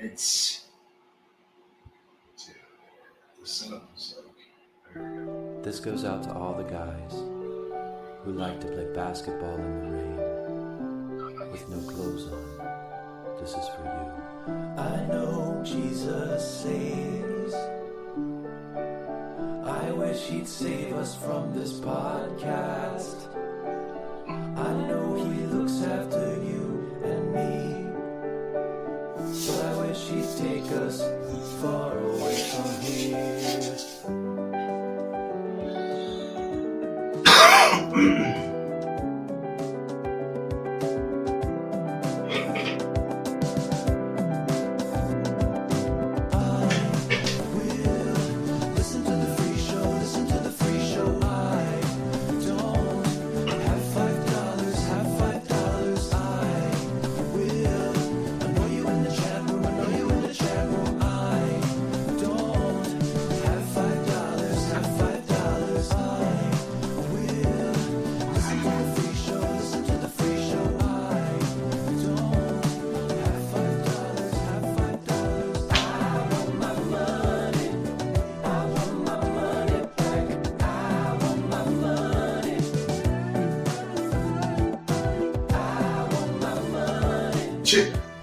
It's... Dude, the setup is like... There we go. This goes out to all the guys who like to play basketball in the rain with no clothes on. This is for you. I know Jesus saves. I wish he'd save us from this podcast. I know he looks after you and me, but I wish he'd take us far away from here.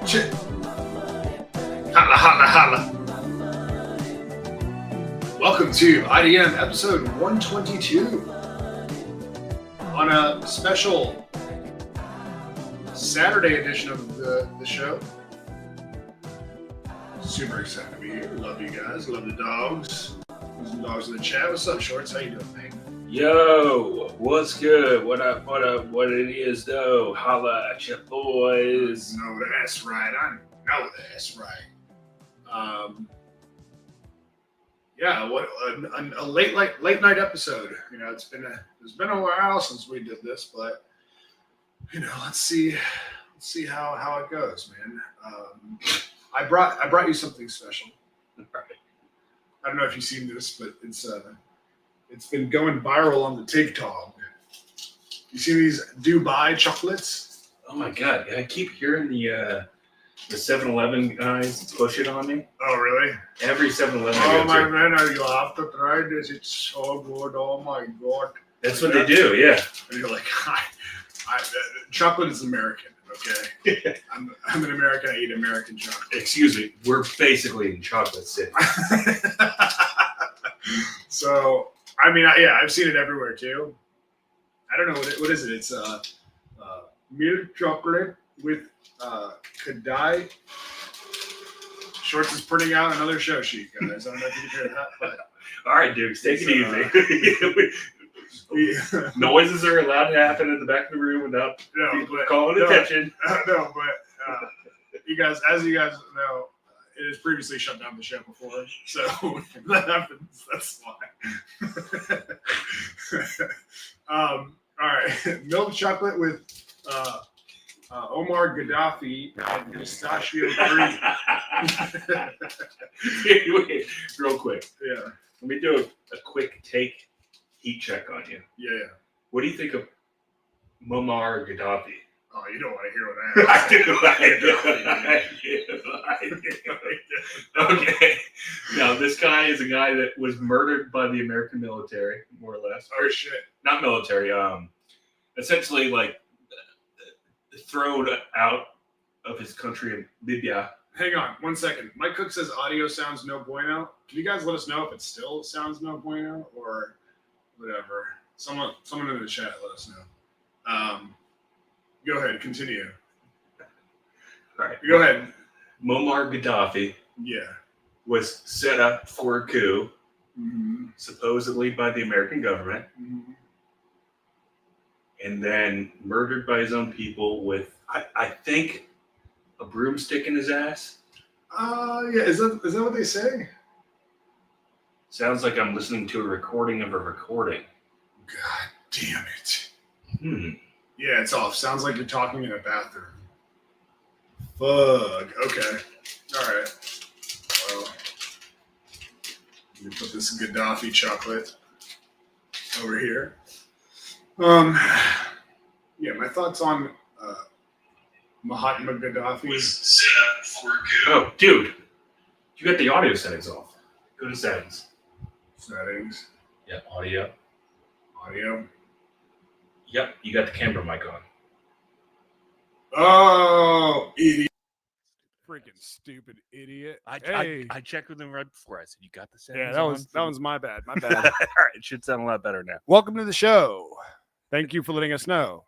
Chit. Holla, holla, holla. Welcome to IDM episode 122 on a special Saturday edition of the show. Super excited to be here. Love you guys. Love the dogs. There's some dogs in the chat. What's up, Shorts? How you doing, man? Yo, what's good? What up, what it is, though? Holla at your boys. No, that's right. I know that's right. Yeah, what a late night episode. You know, it's been a while since we did this, but you know, let's see how it goes, man. I brought you something special. Right. I don't know if you've seen this, but it's been going viral on the TikTok. You see these Dubai chocolates? Oh my god, I keep hearing the 7-Eleven guys push it on me. Oh really? Every 7-Eleven I Oh go my to. man, you have to try this. It's so good. Oh my god. That's what they do, yeah. And you're like, chocolate is American, okay? I'm an American. I eat American chocolate. Excuse me, we're basically in chocolate city. So, I mean, I've seen it everywhere too. I don't know what is it. It's milk chocolate with Kadai. Shorts is printing out another show sheet, guys. I don't know if you can hear that, but All right, Dukes, take it easy. Noises are allowed to happen in the back of the room without people calling attention. No, but you guys, as you guys know, it has previously shut down the show before, so if that happens, that's why. All right, milk chocolate with Omar Gaddafi and pistachio cream. Wait, real quick. Yeah. Let me do a quick take heat check on you. Yeah. What do you think of Muammar Gaddafi? Oh, you don't want to hear what I I do. Okay. Now, this guy is a guy that was murdered by the American military, more or less. Oh, shit. Not military. Essentially, like, thrown out of his country in Libya. Hang on 1 second. Mike Cook says audio sounds no bueno. Can you guys let us know if it still sounds no bueno or whatever? Someone in the chat let us know. Go ahead, continue. All right. Go ahead. Muammar Gaddafi was set up for a coup, supposedly by the American government, and then murdered by his own people with, I think, a broomstick in his ass. Yeah. Is that what they say? Sounds like I'm listening to a recording of a recording. God damn it. Yeah, it's off. Sounds like you're talking in a bathroom. Fuck. Okay. All right. Well, let me put this Gaddafi chocolate over here. Yeah, my thoughts on Mahatma Gaddafi. was set up for a coup. Oh, dude, you got the audio settings off. Go to settings. Settings. Yeah, audio. Audio. Yep, you got the camera mic on. Oh, idiot. Freaking stupid idiot. I checked with him right before. I said, "You got the settings?" Yeah, on? that was my bad. My bad. All right, it should sound a lot better now. Welcome to the show. Thank you for letting us know.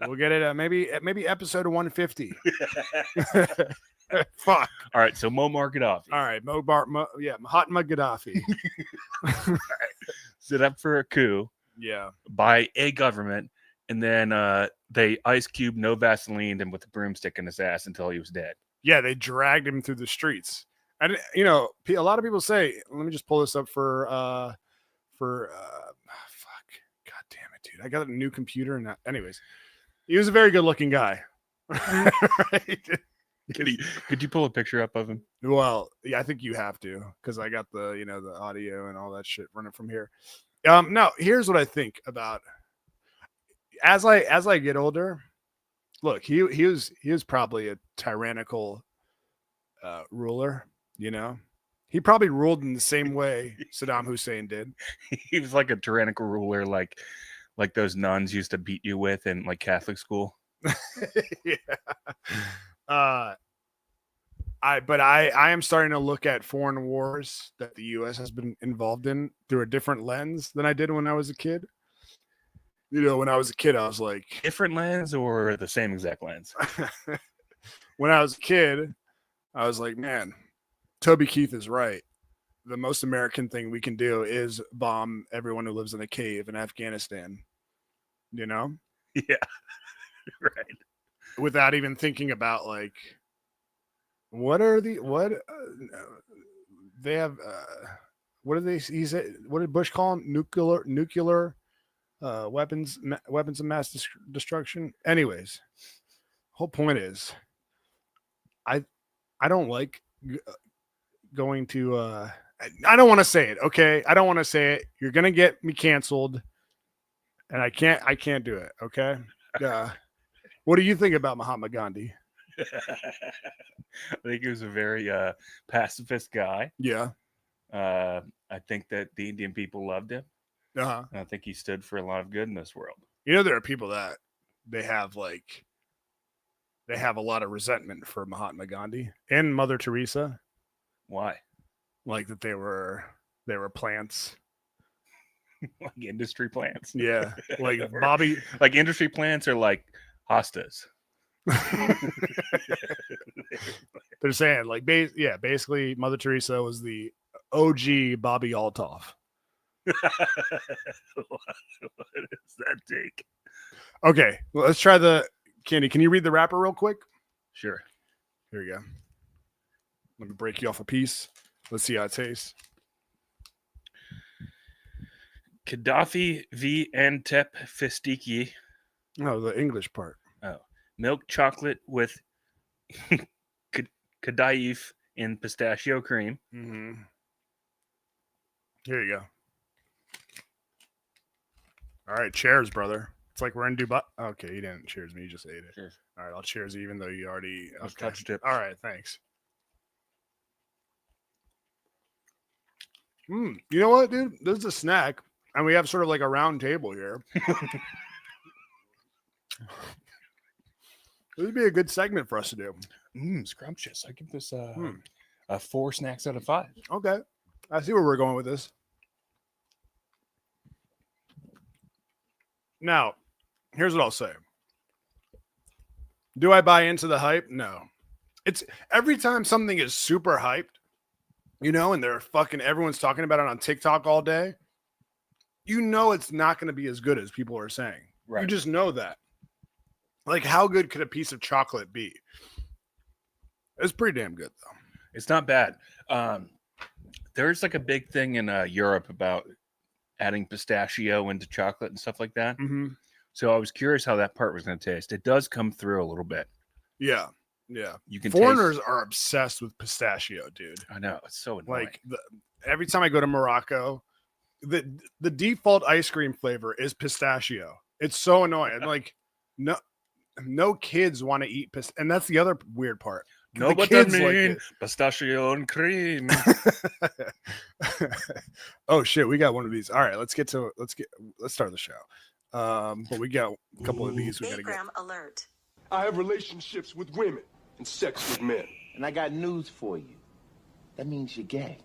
We'll get it maybe episode 150. Fuck. All right, so Muammar Gaddafi. All right, Mahatma Gaddafi. All right. Set up for a coup. Yeah. By a government, and then they ice cube, no Vaseline, him with a broomstick in his ass until he was dead. Yeah, they dragged him through the streets. And you know, a lot of people say, let me just pull this up for fuck. God damn it, dude. I got a new computer and anyways. He was a very good looking guy. Right? Could you pull a picture up of him? Well, yeah, I think you have to, because I got the the audio and all that shit running from here. No, here's what I think about as I get older. Look, he was probably a tyrannical ruler, He probably ruled in the same way Saddam Hussein did. He was like a tyrannical ruler, like those nuns used to beat you with in like Catholic school. Yeah. I am starting to look at foreign wars that the U.S. has been involved in through a different lens than I did when I was a kid. When I was a kid, I was like, different lens or the same exact lens. When I was a kid, I was like, man, Toby Keith is right. The most American thing we can do is bomb everyone who lives in a cave in Afghanistan. Yeah. Right. Without even thinking about like, what they have? What did he say? What did Bush call them? Nuclear weapons of mass destruction. Anyways, whole point is, I don't like going to. I don't want to say it. Okay, I don't want to say it. You're gonna get me canceled, and I can't do it. Okay. What do you think about Mahatma Gandhi? I think he was a very pacifist guy. Yeah. I think that the Indian people loved him. Uh-huh. I think he stood for a lot of good in this world. There are people that they have a lot of resentment for Mahatma Gandhi and Mother Teresa. Why? Like that they were plants. Like industry plants. Yeah. Like Bobby. Like industry plants are like hostas. They're saying like basically Mother Teresa was the OG Bobby Altoff. What does that take? Okay, well, let's try the Candy. Can you read the wrapper real quick? Sure. Here you go. Let me break you off a piece. Let's see how it tastes. Gaddafi v. Antep Fistiki. Oh, the English part. Oh, milk chocolate with Kadaif in pistachio cream. Mm-hmm. Here you go. All right, cheers, brother. It's like we're in Dubai. Okay, you didn't cheers me. You just ate it. Cheers. All right, I'll cheers you even though you already touched it. All right, thanks. You know what, dude? This is a snack, and we have sort of like a round table here. This would be a good segment for us to do. Scrumptious. I give this a 4 snacks out of 5. Okay. I see where we're going with this. Now, here's what I'll say. Do I buy into the hype? No. It's every time something is super hyped, and they're everyone's talking about it on TikTok all day, it's not going to be as good as people are saying. Right. You just know that. Like, how good could a piece of chocolate be? It's pretty damn good, though. It's not bad. There's like a big thing in Europe about adding pistachio into chocolate and stuff like that. Mm-hmm. So I was curious how that part was going to taste. It does come through a little bit. Yeah. Yeah. You can Foreigners are obsessed with pistachio, dude. I know. It's so annoying. Like, every time I go to Morocco, the default ice cream flavor is pistachio. It's so annoying. Like, no, no kids want to eat and that's the other weird part. No, The but kids that like mean it. pistachio and cream. Oh shit, we got one of these. All right, let's start the show. But we got a couple of these we gotta get. Alert. I have relationships with women and sex with men. And I got news for you. That means you're gay.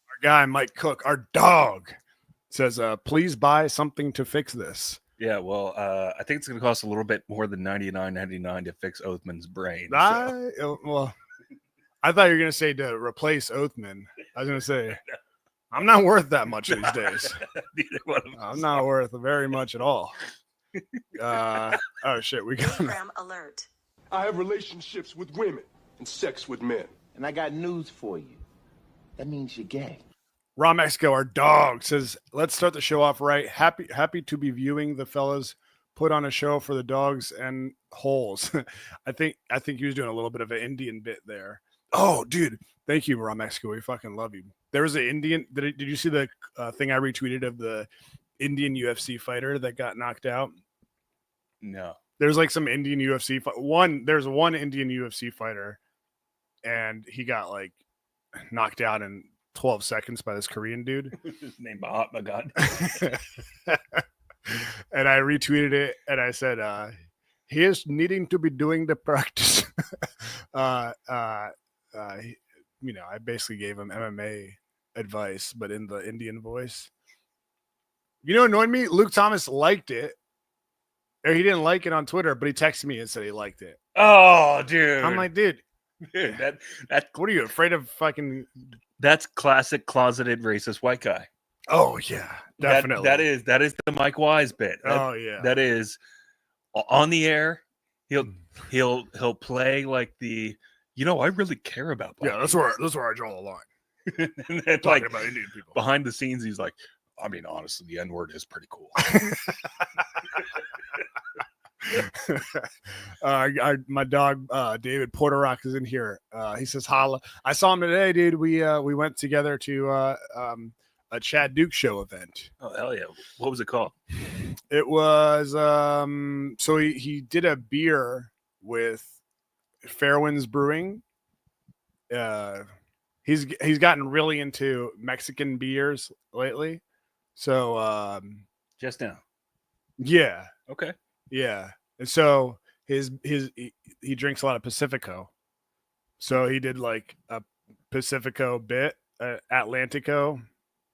Our guy Mike Cook, our dog, says, please buy something to fix this. Yeah, well, I think it's going to cost a little bit more than $99.99 to fix Oathman's brain. So. I thought you were going to say to replace Oathman. I was going to say, I'm not worth that much these days. Neither one of us I'm not worth very much at all. Oh, shit. We got Alert. I have relationships with women and sex with men. And I got news for you. That means you're gay. Raw Mexico, our dog, says, let's start the show off right. Happy to be viewing the fellas put on a show for the dogs and holes. I think he was doing a little bit of an Indian bit there. Oh, dude. Thank you, Raw Mexico. We fucking love you. There was an Indian. Did you see the thing I retweeted of the Indian UFC fighter that got knocked out? No. There's like some Indian UFC there's one Indian UFC fighter and he got like knocked out in 12 seconds by this Korean dude. His name Mahatma Gandhi. And I retweeted it and I said, he is needing to be doing the practice. I basically gave him MMA advice, but in the Indian voice. You know, annoyed me? Luke Thomas liked it. Or he didn't like it on Twitter, but he texted me and said he liked it. Oh, dude. I'm like, dude, that what are you afraid of fucking? That's classic closeted racist white guy. Oh yeah, definitely. That is the Mike Wise bit. Oh yeah. That is on the air. He'll play like the, I really care about black that's where I draw the line. and then, Talking about Indian people. Behind the scenes, he's like, I mean, honestly, the N-word is pretty cool. My dog David Porterock is in here. He says holla. I saw him today, dude. We went together to a Chad Duke show event. Oh hell yeah. What was it called? It was so he did a beer with Fairwinds Brewing. He's gotten really into Mexican beers lately. So just now. Yeah. Okay. Yeah. And so he drinks a lot of Pacifico. So he did like a Pacifico bit, Atlantico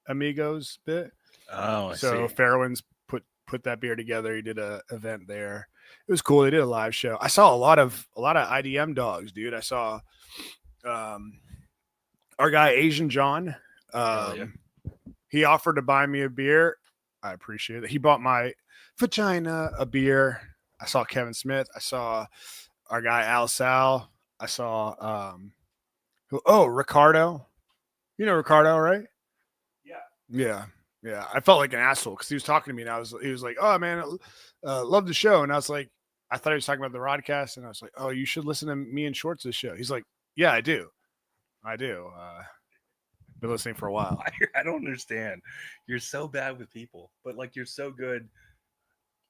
Amigos bit. Oh, I so see. Fairwinds put that beer together. He did a event there. It was cool. They did a live show. I saw a lot of IDM dogs, dude. I saw our guy Asian John. Yeah. He offered to buy me a beer. I appreciate it. He bought my vagina a beer. I saw Kevin Smith. I saw our guy Al Sal. I saw Ricardo. You know Ricardo, right? Yeah. I felt like an asshole because he was talking to me and he was like, "Oh man, love the show." And I was like, I thought he was talking about the Rodcast, and I was like, "Oh, you should listen to me and Shorts' show." He's like, "Yeah, I do. Been listening for a while." I don't understand. You're so bad with people, but like you're so good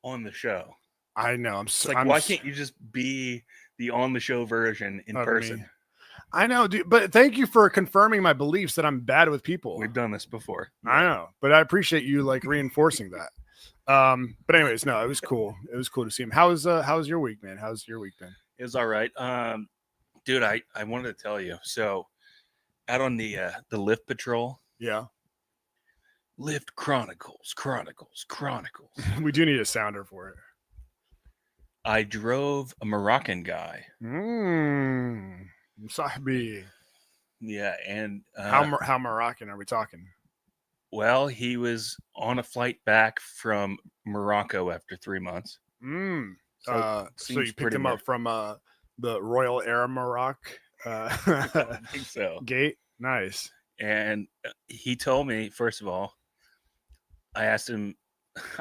on the show. I know. Why can't you just be the on the show version in person? Me. I know, dude. But thank you for confirming my beliefs that I'm bad with people. We've done this before. I know, but I appreciate you like reinforcing that. But anyways, no, it was cool. It was cool to see him. How was your week, man? How's your week been? It was all right. Dude, I wanted to tell you. So out on the Lift Patrol. Yeah. Lift Chronicles. We do need a sounder for it. I drove a Moroccan guy. Sahibi. Yeah, and how Moroccan are we talking? Well, he was on a flight back from Morocco after 3 months. So you picked him up from the Royal Air Morocco I think so. gate. Nice. And he told me, first of all, I asked him,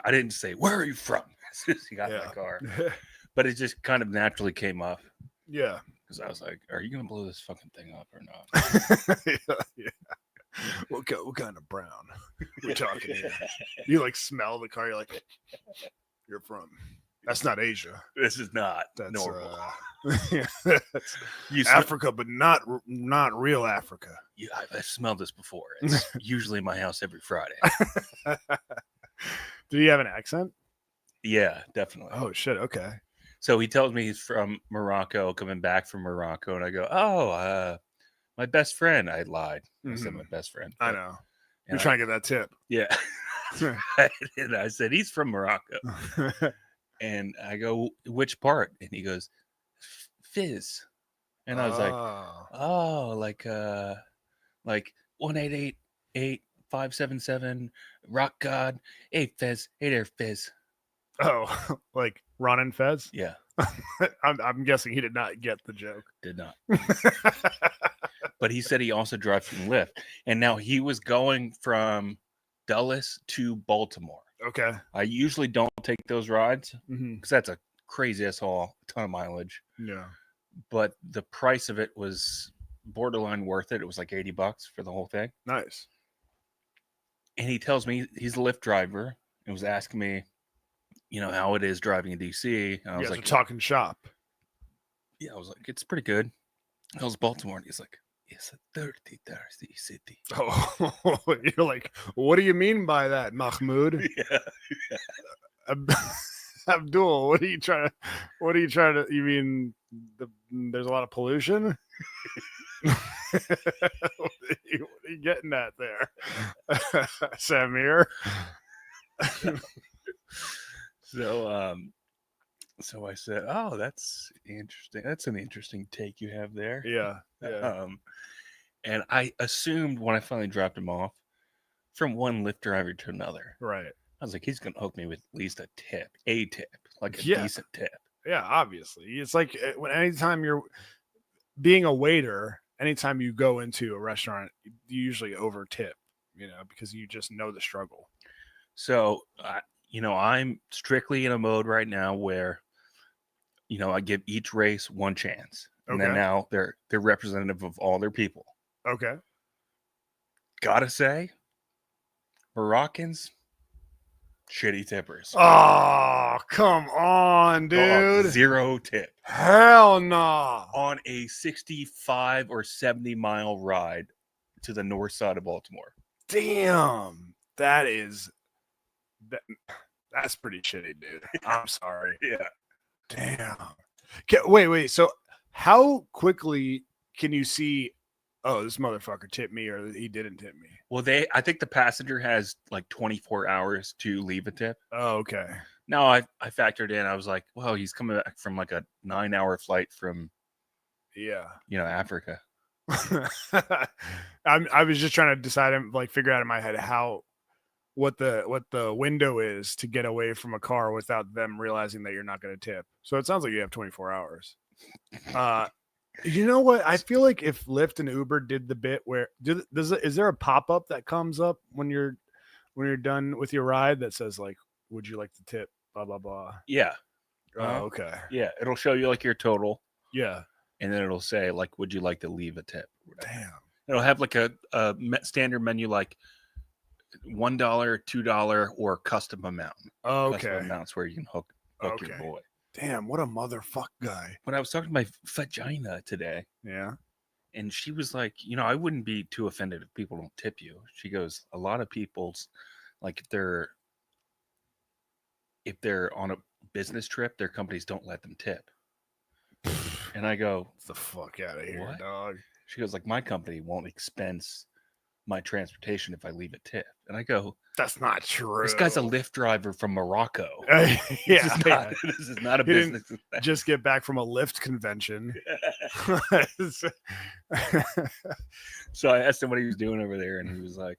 I didn't say, "Where are you from?" as soon as he got in the car. But it just kind of naturally came up. Yeah. Because I was like, are you going to blow this fucking thing up or not? Yeah. What kind of brown we're talking here? You like smell the car. You're like, you're from That's not Asia. This is not That's normal. That's You Africa, but not real Africa. I've smelled this before. It's usually in my house every Friday. Do you have an accent? Yeah, definitely. Oh shit. Okay. So he tells me he's from Morocco, coming back from Morocco, and I go, "Oh, my best friend." I lied. I said my best friend. I know. You're trying to get that tip. Yeah. And I said he's from Morocco, and I go, "Which part?" And he goes, "Fizz." And I was like, "Oh, like 1-888-577 Rock God. Hey Fizz, hey there Fizz." Oh, like Ron and Fez? Yeah, I'm guessing he did not get the joke. did not. But he said he also drives from Lyft, and now he was going from Dulles to Baltimore. Okay. I usually don't take those rides Mm-hmm. because that's a crazy ass haul, a ton of mileage. Yeah. But the price of it was borderline worth it. It was like $80 for the whole thing. Nice. And he tells me he's a Lyft driver and was asking me, how it is driving in DC. And I You was guys like, are talking shop. yeah, I was like, it's pretty good. I was Baltimore, and he's like, it's a $30 city. Oh, you're like, what do you mean by that, Mahmoud? Yeah. Abdul, what are you trying to, you mean there's a lot of pollution? What are you getting at there? Samir? So I said, oh, that's interesting. That's an interesting take you have there. Yeah. And I assumed when I finally dropped him off from one Lyft driver to another, Right. I was like, he's going to hook me with at least a tip, like a Yeah. decent tip. Yeah, obviously. It's like anytime you're being a waiter, anytime you go into a restaurant, you usually over tip, because you just know the struggle. So, I'm strictly in a mode right now where, I give each race one chance. And then Okay. now they're representative of all their people. Okay. Gotta say, Moroccans, shitty tippers. Oh, come on, Oh, dude. 0 tip. Hell no. On a 65 or 70 mile ride to the north side of Baltimore. Damn. That's pretty shitty, dude. I'm sorry. Yeah. Damn. Wait. So how quickly can you see, oh, this motherfucker tipped me or he didn't tip me? Well, I think the passenger has like 24 hours to leave a tip. Oh, okay. No, I factored in. I was like, well, he's coming back from like a 9-hour flight from, Africa. I was just trying to decide, figure out in my head what the window is to get away from a car without them realizing that you're not going to tip. So it sounds like you have 24 hours. You know what? I feel like if Lyft and Uber did the bit where is there a pop-up that comes up when you're done with your ride that says like, would you like to tip? Blah blah blah. Yeah. Oh, okay. Yeah, it'll show you like your total. Yeah. And then it'll say like, would you like to leave a tip? Damn. It'll have like a standard menu like $1, $2, or custom amount. Okay. Custom amounts where you can hook your boy. Damn, what a motherfuck guy. When I was talking to my vagina today, Yeah. and she was like, I wouldn't be too offended if people don't tip you. She goes, a lot of people's, like if they're on a business trip, their companies don't let them tip. And I go, Get the fuck out of here, what? dog. She goes, like, my company won't expense my transportation if I leave a tip. And I go, that's not true. This guy's a Lyft driver from Morocco. This is not a he business. Just get back from a Lyft convention. So I asked him what he was doing over there, and he was like,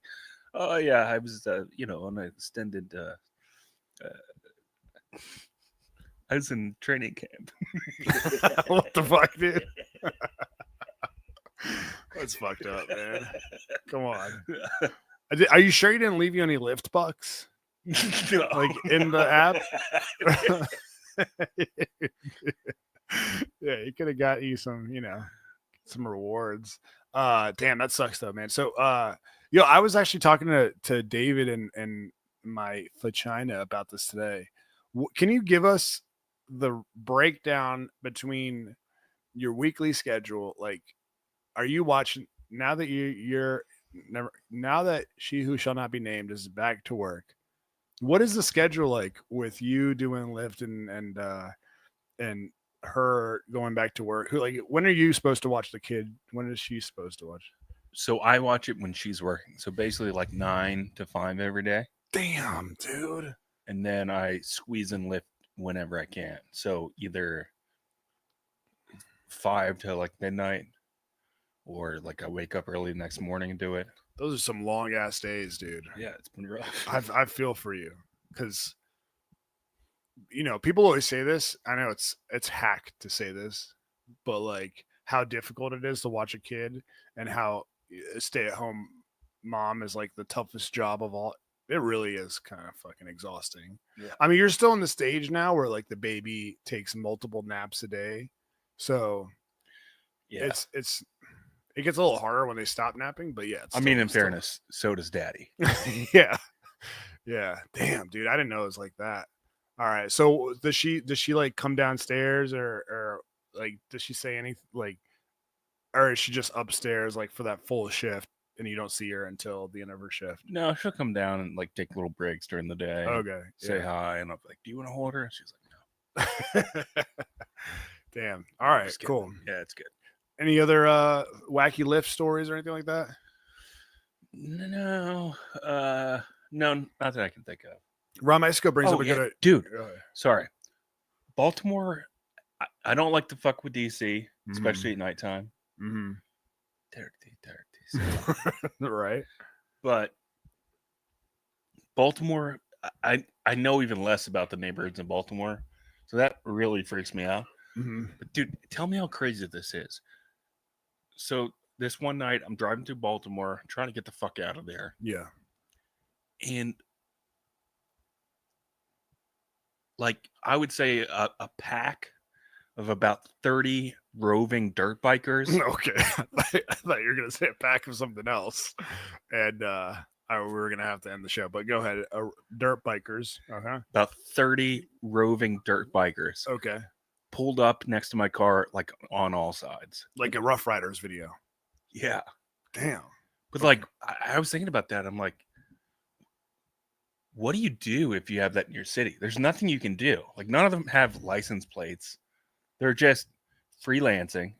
"Oh yeah, I was, on an extended. I was in training camp." What the fuck, dude? That's fucked up, man. Come on. Are you sure you didn't leave you any Lyft bucks? No. Like in the app? Yeah, he could have got you some, some rewards. Damn, that sucks though, man. So I was actually talking to David and my vagina about this today. Can you give us the breakdown between your weekly schedule. Like, are you watching now that you're never now that She Who Shall Not Be Named is back to work? What is the schedule like with you doing Lyft and her going back to work? Who, like, when are you supposed to watch the kid? When is she supposed to watch? So I watch it when she's working. So basically like 9 to 5 every day. Damn, dude. And then I squeeze in Lyft whenever I can. So either 5 to like midnight, or like I wake up early the next morning and do it. Those are some long ass days, dude. Yeah, it's been rough. I feel for you because people always say this. I know it's hack to say this, but like how difficult it is to watch a kid and how a stay-at-home mom is like the toughest job of all. It really is kind of fucking exhausting. Yeah. I mean, you're still in the stage now where like the baby takes multiple naps a day, so Yeah. it gets a little harder when they stop napping, but yeah. I mean, in fairness, so does Daddy. yeah. Damn, dude, I didn't know it was like that. All right, so does she like come downstairs or like does she say anything like, or is she just upstairs like for that full shift and you don't see her until the end of her shift? No, she'll come down and like take little breaks during the day. Okay, Say hi, and I'm like, "Do you want to hold her?" And she's like, "No." Damn. All right, Just kidding. cool. Yeah, it's good. Any other wacky Lyft stories or anything like that? No, no, not that I can think of. Ron Mexico brings up a good dude. Go ahead. Sorry, Baltimore. I don't like to fuck with DC, especially at nighttime. Mm-hmm. Dirty. Right. But Baltimore, I know even less about the neighborhoods in Baltimore, so that really freaks me out. Mm-hmm. But dude, tell me how crazy this is. So this one night, I'm driving through Baltimore, trying to get the fuck out of there. Yeah. And like, I would say a pack of about 30 roving dirt bikers. Okay. I thought you were going to say a pack of something else. And we were going to have to end the show, but go ahead. Dirt bikers. Uh-huh. About 30 roving dirt bikers Okay. pulled up next to my car, like on all sides. Like a Rough Riders video. Yeah. Damn. But like, I was thinking about that. I'm like, what do you do if you have that in your city? There's nothing you can do. Like, none of them have license plates. They're just freelancing.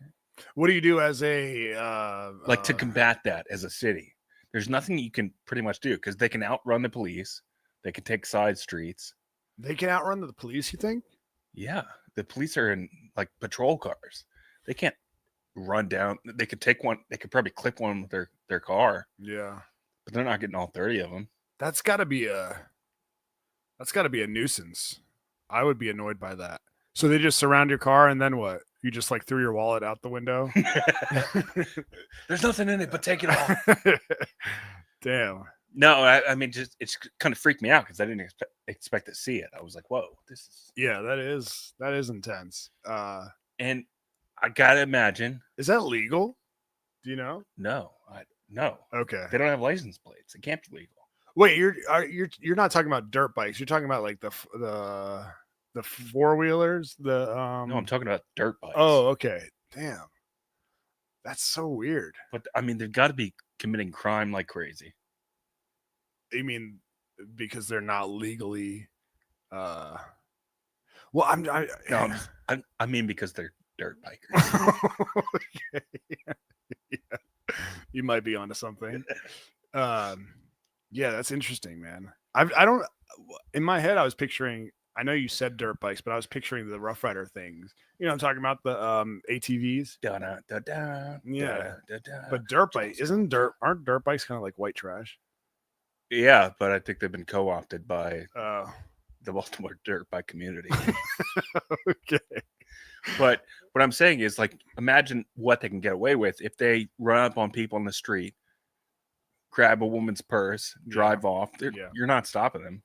What do you do as a to combat that as a city? There's nothing you can pretty much do because they can outrun the police. They can take side streets. They can outrun the police, you think? Yeah. The police are in like patrol cars. They can't run down. They could take one. They could probably clip one with their car. Yeah. But they're not getting all 30 of them. That's got to be a nuisance. I would be annoyed by that. So they just surround your car and then what? You just like threw your wallet out the window? There's nothing in it, but take it off. Damn. No, I mean, just it's kind of freaked me out because I didn't expect to see it. I was like, whoa, this is. Yeah, that is intense. And I gotta imagine. Is that legal? Do you know? No. Okay. They don't have license plates. It can't be legal. Wait, you're not talking about dirt bikes. You're talking about like the four wheelers. No, I'm talking about dirt bikes. Oh, okay. Damn. That's so weird. But I mean, they've got to be committing crime like crazy. You mean because they're not legally? Well, I mean because they're dirt bikers. Okay. Yeah. You might be onto something. Yeah, that's interesting, man. I don't. In my head, I was picturing. I know you said dirt bikes, but I was picturing the Rough Rider things. You know, I'm talking about the ATVs. Yeah, but dirt bike aren't dirt bikes kind of like white trash? Yeah, but I think they've been co-opted by the Baltimore dirt bike community. Okay. But what I'm saying is, like, imagine what they can get away with if they run up on people in the street, grab a woman's purse, drive off. You're not stopping them.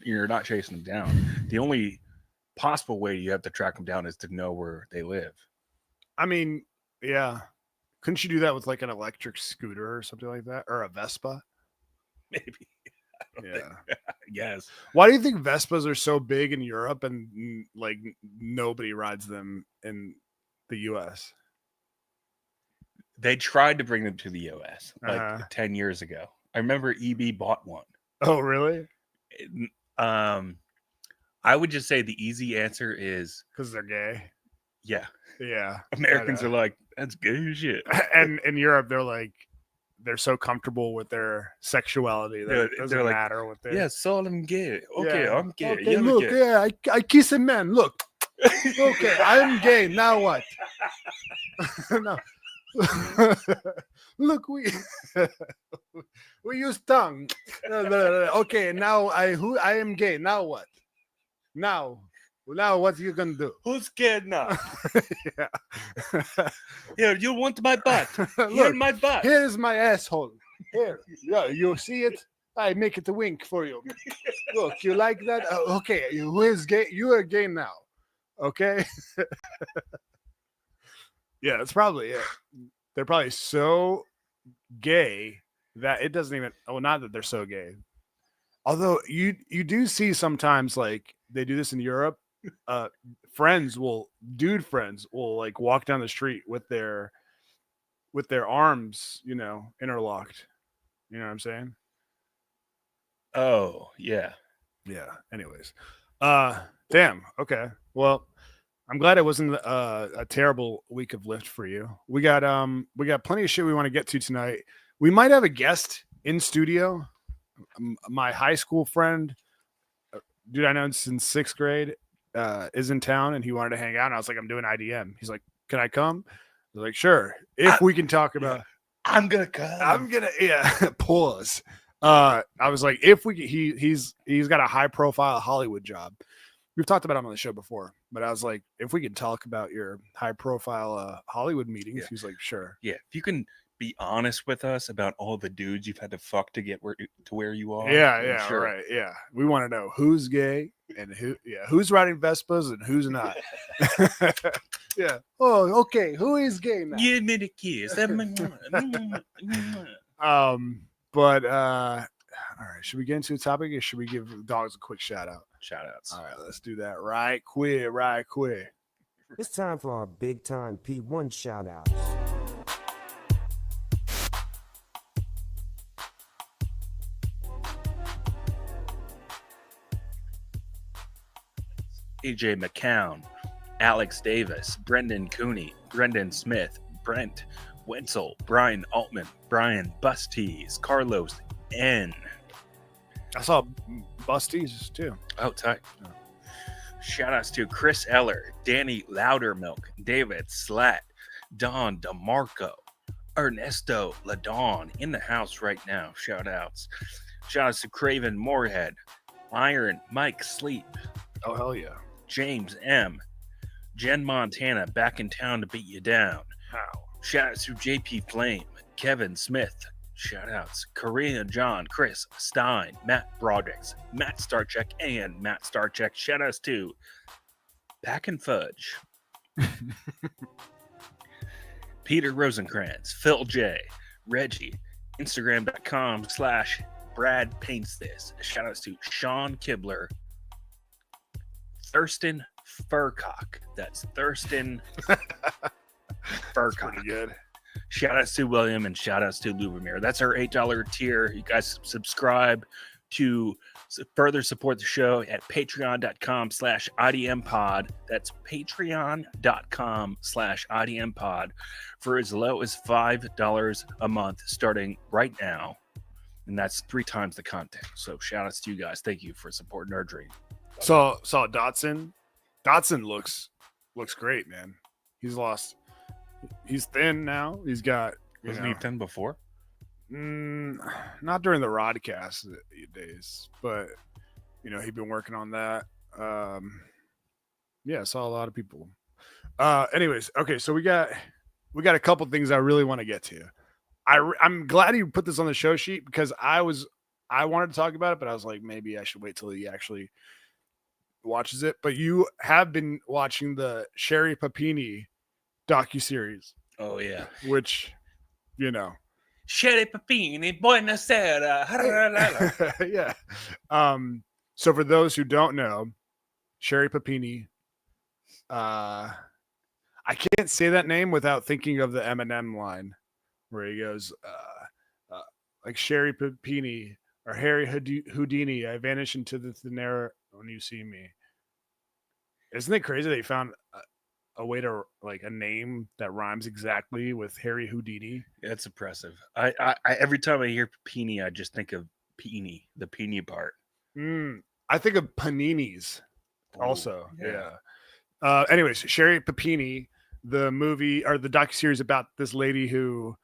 You're not chasing them down. The only possible way you have to track them down is to know where they live. I mean, yeah. Couldn't you do that with like an electric scooter or something like that, or a Vespa? Maybe. Yeah. Yes. Why do you think Vespas are so big in Europe and like nobody rides them in the US? They tried to bring them to the US like Uh-huh. 10 years ago. I remember EB bought one. Oh, really? I would just say the easy answer is Because they're gay. yeah. Yeah. Americans are like, that's gay as shit. And in Europe, they're so comfortable with their sexuality that it doesn't like, matter what they. Yeah, so I'm gay. Okay, Yeah. I'm gay. Okay, You're look, gay. yeah, I kiss a man. Look. Okay, I'm gay. Now what? No. Look, we use tongue. Okay, now I am gay. Now what? Now what you gonna do? Who's scared now? Yeah. Here, you want my butt? Here, Look, my butt. here's my asshole. Here, yeah, you see it? I make it a wink for you. Look, you like that? Okay, who is gay? You are gay now. Okay. Yeah, that's probably it. They're probably so gay that it doesn't even. Oh, not that they're so gay. Although you do see sometimes like they do this in Europe. Friends will like walk down the street with their arms, interlocked. You know what I'm saying? Oh, yeah. Yeah. Anyways, damn. Okay. Well, I'm glad it wasn't a terrible week of Lyft for you. We got plenty of shit we want to get to tonight. We might have a guest in studio. My high school friend, dude I know since 6th grade, is in town and he wanted to hang out. And I was like, I'm doing IDM. He's like, can I come? I was like, sure. If we can talk about, I'm gonna come. pause. I was like, if we he's got a high profile Hollywood job. We've talked about him on the show before, but I was like, if we can talk about your high profile Hollywood meetings, he's like, sure. Yeah, if you can be honest with us about all the dudes you've had to fuck to get where you are. Yeah, sure. right. Yeah. We want to know who's gay and who's riding Vespas and who's not. Yeah. Oh, okay. Who is gay now? Give me the kiss. But all right, should we get into a topic or should we give dogs a quick shout out? Shout outs. All right, let's do that right quick. It's time for our big time P1 shout outs. AJ McCown, Alex Davis, Brendan Cooney, Brendan Smith, Brent Wenzel, Brian Altman, Brian Busties, Carlos N. I saw Busties too. Oh, tight. Shout outs to Chris Eller, Danny Loudermilk, David Slat, Don DeMarco, Ernesto Ladon in the house right now. Shout outs. Shout outs to Craven Moorhead, Iron Mike Sleep, Oh, hell yeah. James M, Jen Montana back in town to beat you down. How? Shout outs to JP Flame, Kevin Smith. Shout outs Karina John, Chris Stein, Matt Broderick, Matt Starcheck, and Matt Starcheck. Shout outs to Pack and Fudge, Peter Rosenkrantz, Phil J, Reggie, Instagram.com/Brad Paints This. Shout outs to Sean Kibler, Thurston Furcock. That's Thurston Furcock. Pretty good. Shout outs to William and shout outs to Lubomir. That's our $8 tier. You guys subscribe to further support the show at patreon.com/IDMpod. That's patreon.com/IDMpod for as low as $5 a month starting right now. And that's 3 times the content. So shout outs to you guys. Thank you for supporting our dream. Saw Dotson. Dotson looks great, man. He's thin now. He's got Wasn't he thin before? Not during the Rodcast days, but he'd been working on that. Yeah, I saw a lot of people. Anyways, okay, so we got a couple things I really want to get to. I'm glad you put this on the show sheet because I wanted to talk about it, but I was like, maybe I should wait till he actually watches it. But you have been watching the Sherry Papini docuseries. Oh yeah, which Sherry Papini, Buonasera. Yeah. So for those who don't know, Sherry Papini, I can't say that name without thinking of the Eminem line where he goes, like Sherry Papini or Harry Houdini, I vanish into the thin air when you see me. Isn't it crazy they found a way to like a name that rhymes exactly with Harry Houdini? That's impressive. I every time I hear Papini, I just think of Peony, the Peony part. I think of paninis also. Ooh, yeah. Anyways, Sherry Papini, the movie or the docuseries about this lady who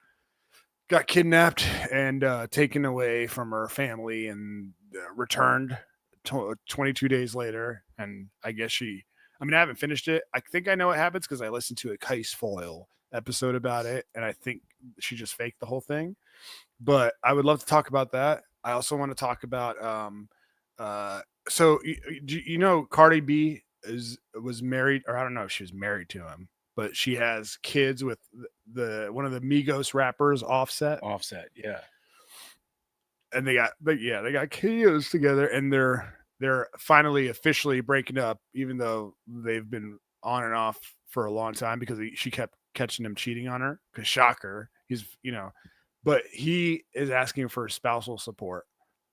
got kidnapped and taken away from her family and returned 22 days later. And I guess I haven't finished it. I think I know what happens because I listened to a Case Foil episode about it. And I think she just faked the whole thing. But I would love to talk about that. I also want to talk about, so you know, Cardi B was married, or I don't know if she was married to him, but she has kids with one of the Migos rappers, Offset. Yeah. And they got kids together, and they're finally officially breaking up, even though they've been on and off for a long time because she kept catching him cheating on her. Because shocker, but he is asking for spousal support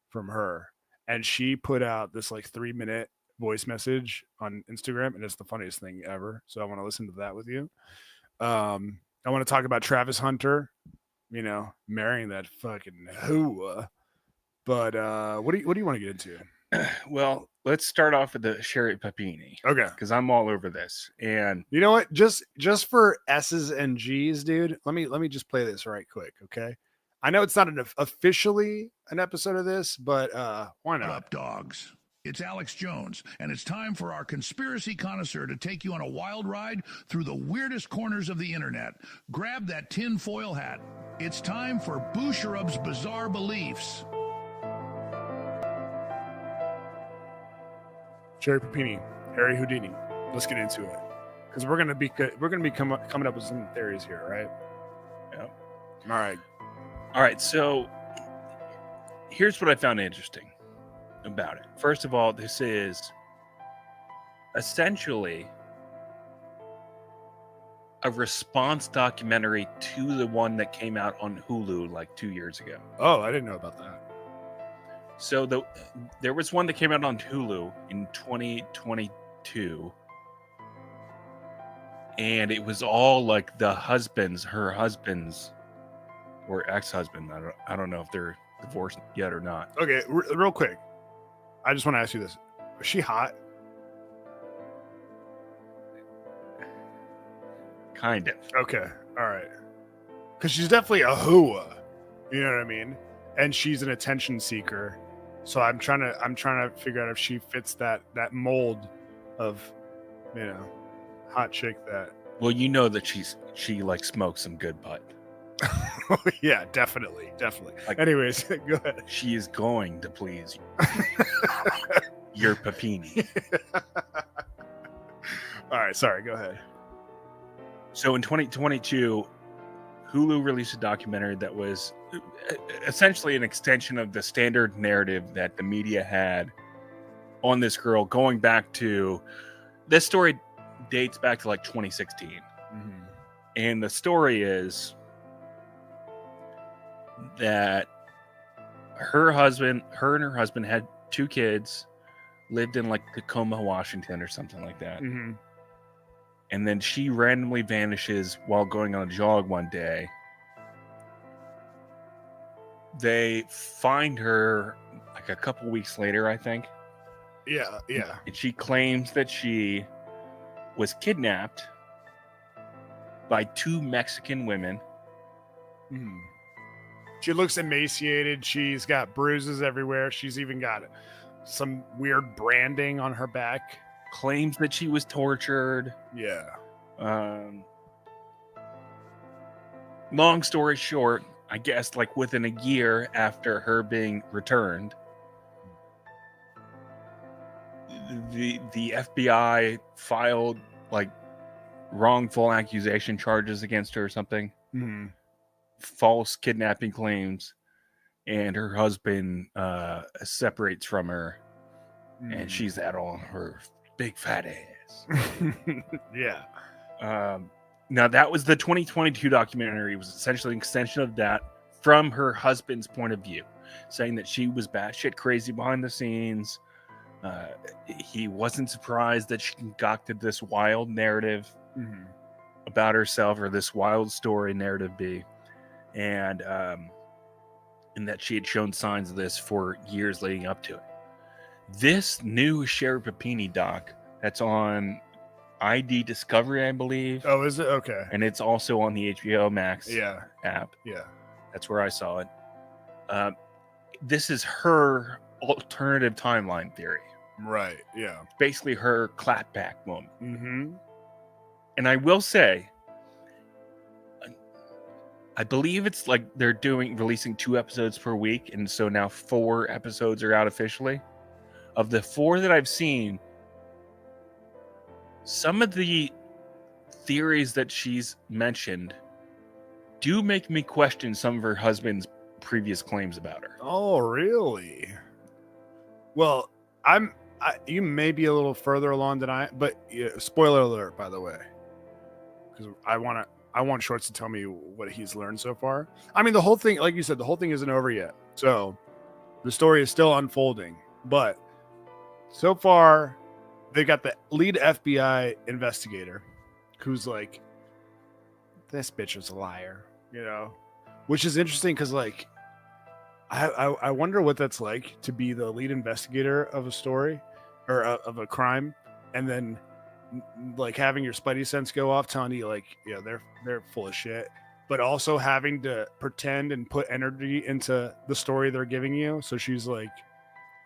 from her, and she put out this like 3-minute voice message on Instagram, and it's the funniest thing ever. So I want to listen to that with you. I want to talk about Travis Hunter, marrying that fucking hooah. But what do you want to get into? Well, let's start off with the Sherry Papini. Okay, because I'm all over this. And you know what? Just for S's and G's, dude. Let me just play this right quick, okay? I know it's not officially an episode of this, but why not? What up, dogs? It's Alex Jones, and it's time for our conspiracy connoisseur to take you on a wild ride through the weirdest corners of the internet. Grab that tinfoil hat. It's time for Boucherub's Bizarre Beliefs. Sherry Papini, Harry Houdini. Let's get into it, because we're gonna be coming up with some theories here, right? Yeah. All right. So here's what I found interesting about it. First of all, this is essentially a response documentary to the one that came out on Hulu like 2 years ago. Oh, I didn't know about that. So there was one that came out on Hulu in 2022, and it was all like her husband's or ex-husband. I don't know if they're divorced yet or not. Okay, real quick, I just want to ask you this: was she hot? Kind of. Okay, all right, because she's definitely a hooah. You know what I mean? And she's an attention seeker. So I'm trying to figure out if she fits that mold of, hot chick that. Well, you know that she like smokes some good butt. Yeah, definitely. Like, anyways, go ahead. She is going to please your Papini. All right, sorry, go ahead. So in 2022, Hulu released a documentary that was essentially an extension of the standard narrative that the media had on this girl, going back to this story dates back to like 2016. Mm-hmm. And the story is that her and her husband had 2 kids, lived in like Tacoma, Washington or something like that. Mm-hmm. And then she randomly vanishes while going on a jog one day. They find her like a couple weeks later, I think. Yeah. And she claims that she was kidnapped by 2 Mexican women. Mm-hmm. She looks emaciated. She's got bruises everywhere. She's even got some weird branding on her back. Claims that she was tortured. Yeah. Long story short, I guess like within a year after her being returned, the FBI filed like wrongful accusation charges against her or something. Mm-hmm. false kidnapping claims, and her husband separates from her, and she's out on her big fat ass. Yeah. Now that was the 2022 documentary. It was essentially an extension of that from her husband's point of view, saying that she was batshit crazy behind the scenes. He wasn't surprised that she concocted this wild narrative about herself, or this wild story narrative be, and that she had shown signs of this for years leading up to it. This new Sherry Papini doc that's on ID Discovery, I believe. Oh, is it? Okay. And it's also on the HBO Max app. Yeah. That's where I saw it. This is her alternative timeline theory. Right. Yeah. Basically her clapback moment. Mm-hmm. And I will say, I believe it's like they're releasing 2 episodes per week, and so now 4 episodes are out officially. Of the 4 that I've seen, some of the theories that she's mentioned do make me question some of her husband's previous claims about her. Oh, really? Well, you may be a little further along than I, but spoiler alert, by the way, because I want Shorts to tell me what he's learned so far. I mean, the whole thing, like you said, the whole thing isn't over yet. So the story is still unfolding, but so far they got the lead FBI investigator who's like, this bitch is a liar, which is interesting because like, I wonder what that's like to be the lead investigator of a story or of a crime, and then like having your spidey sense go off telling you like, yeah, they're full of shit, but also having to pretend and put energy into the story they're giving you. So she's like,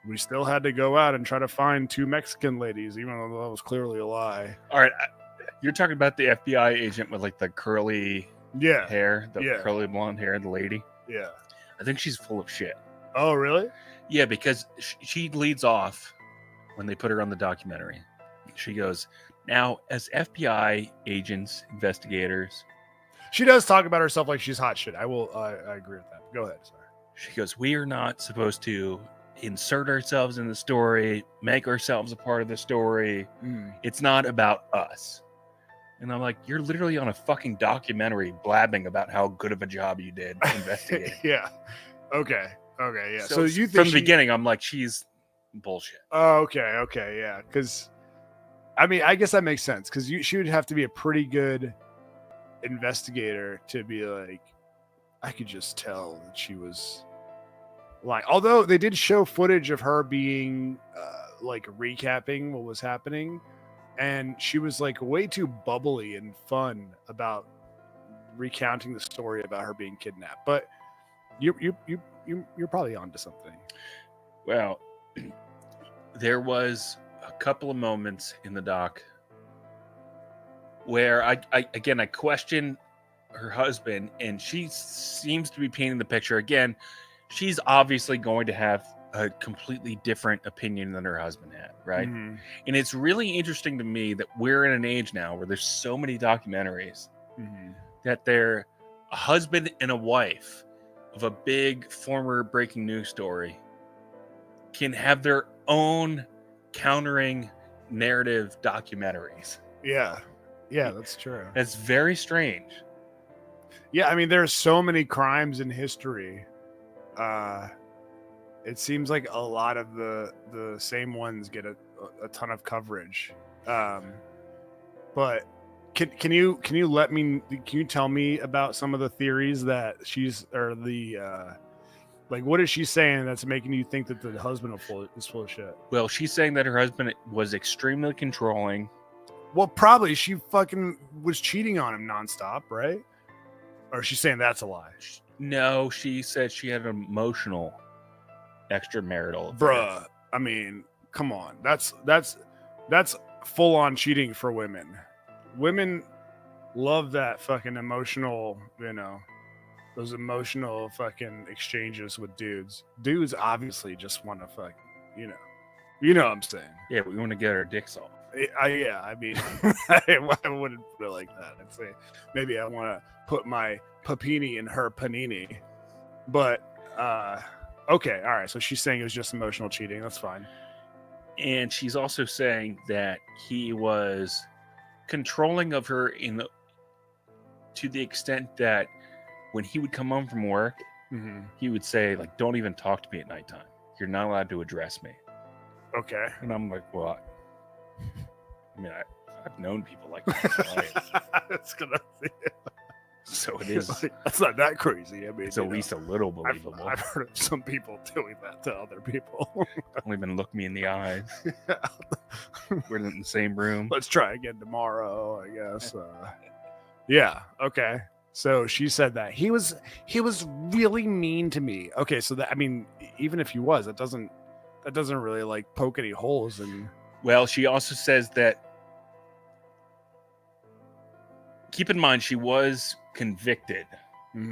we still had to go out and try to find 2 Mexican ladies, even though that was clearly a lie. All right, you're talking about the FBI agent with like the curly hair, the curly blonde hair, the lady. Yeah. I think she's full of shit. Oh, really? Yeah, because she leads off when they put her on the documentary. She goes, now, as FBI agents, investigators. She does talk about herself like she's hot shit. I agree with that. Go ahead. Sorry. She goes, we are not supposed to insert ourselves in the story, make ourselves a part of the story. It's not about us. And I'm like, you're literally on a fucking documentary blabbing about how good of a job you did investigating. Yeah. Okay. Yeah. So you think from the beginning, I'm like, she's bullshit. Oh, okay. Yeah. Because, I mean, I guess that makes sense. Because she would have to be a pretty good investigator to be like, I could just tell that she was lying. Although they did show footage of her being like recapping what was happening. And she was like way too bubbly and fun about recounting the story about her being kidnapped. But you're probably onto something. Well, there was a couple of moments in the doc where I question her husband, and she seems to be painting the picture again. She's obviously going to have a completely different opinion than her husband had, right? Mm-hmm. And it's really interesting to me that we're in an age now where there's so many documentaries that they're a husband and a wife of a big former breaking news story can have their own countering narrative documentaries. Yeah, that's true. That's very strange. Yeah, I mean, there's so many crimes in history. It seems like a lot of the same ones get a ton of coverage. But can you tell me about some of the theories that what is she saying that's making you think that the husband is full of shit? Well, she's saying that her husband was extremely controlling. Well, probably she fucking was cheating on him nonstop, right? Or she's saying that's a lie? No, she said she had an emotional extramarital affair. Bruh, I mean, come on. That's full on cheating for women. Women love that fucking emotional, those emotional fucking exchanges with dudes. Dudes obviously just want to fuck, you know what I'm saying? Yeah, we want to get our dicks off. Yeah, I mean, I wouldn't put it like that. I'd say maybe I want to put my papini in her panini. But okay, all right. So she's saying it was just emotional cheating. That's fine. And she's also saying that he was controlling of her to the extent that when he would come home from work, he would say, like, don't even talk to me at nighttime. You're not allowed to address me. Okay. And I'm like, what? I mean, I've known people like that. It's gonna. So it is. That's not that crazy. I mean, It's at least a little believable. I've heard of some people doing that to other people. Don't even look me in the eyes. We're in the same room. Let's try again tomorrow, I guess. Yeah. Okay. So she said that he was really mean to me. Okay. So that, I mean, even if he was, that doesn't really like poke any holes in. Well, she also says that. Keep in mind, she was convicted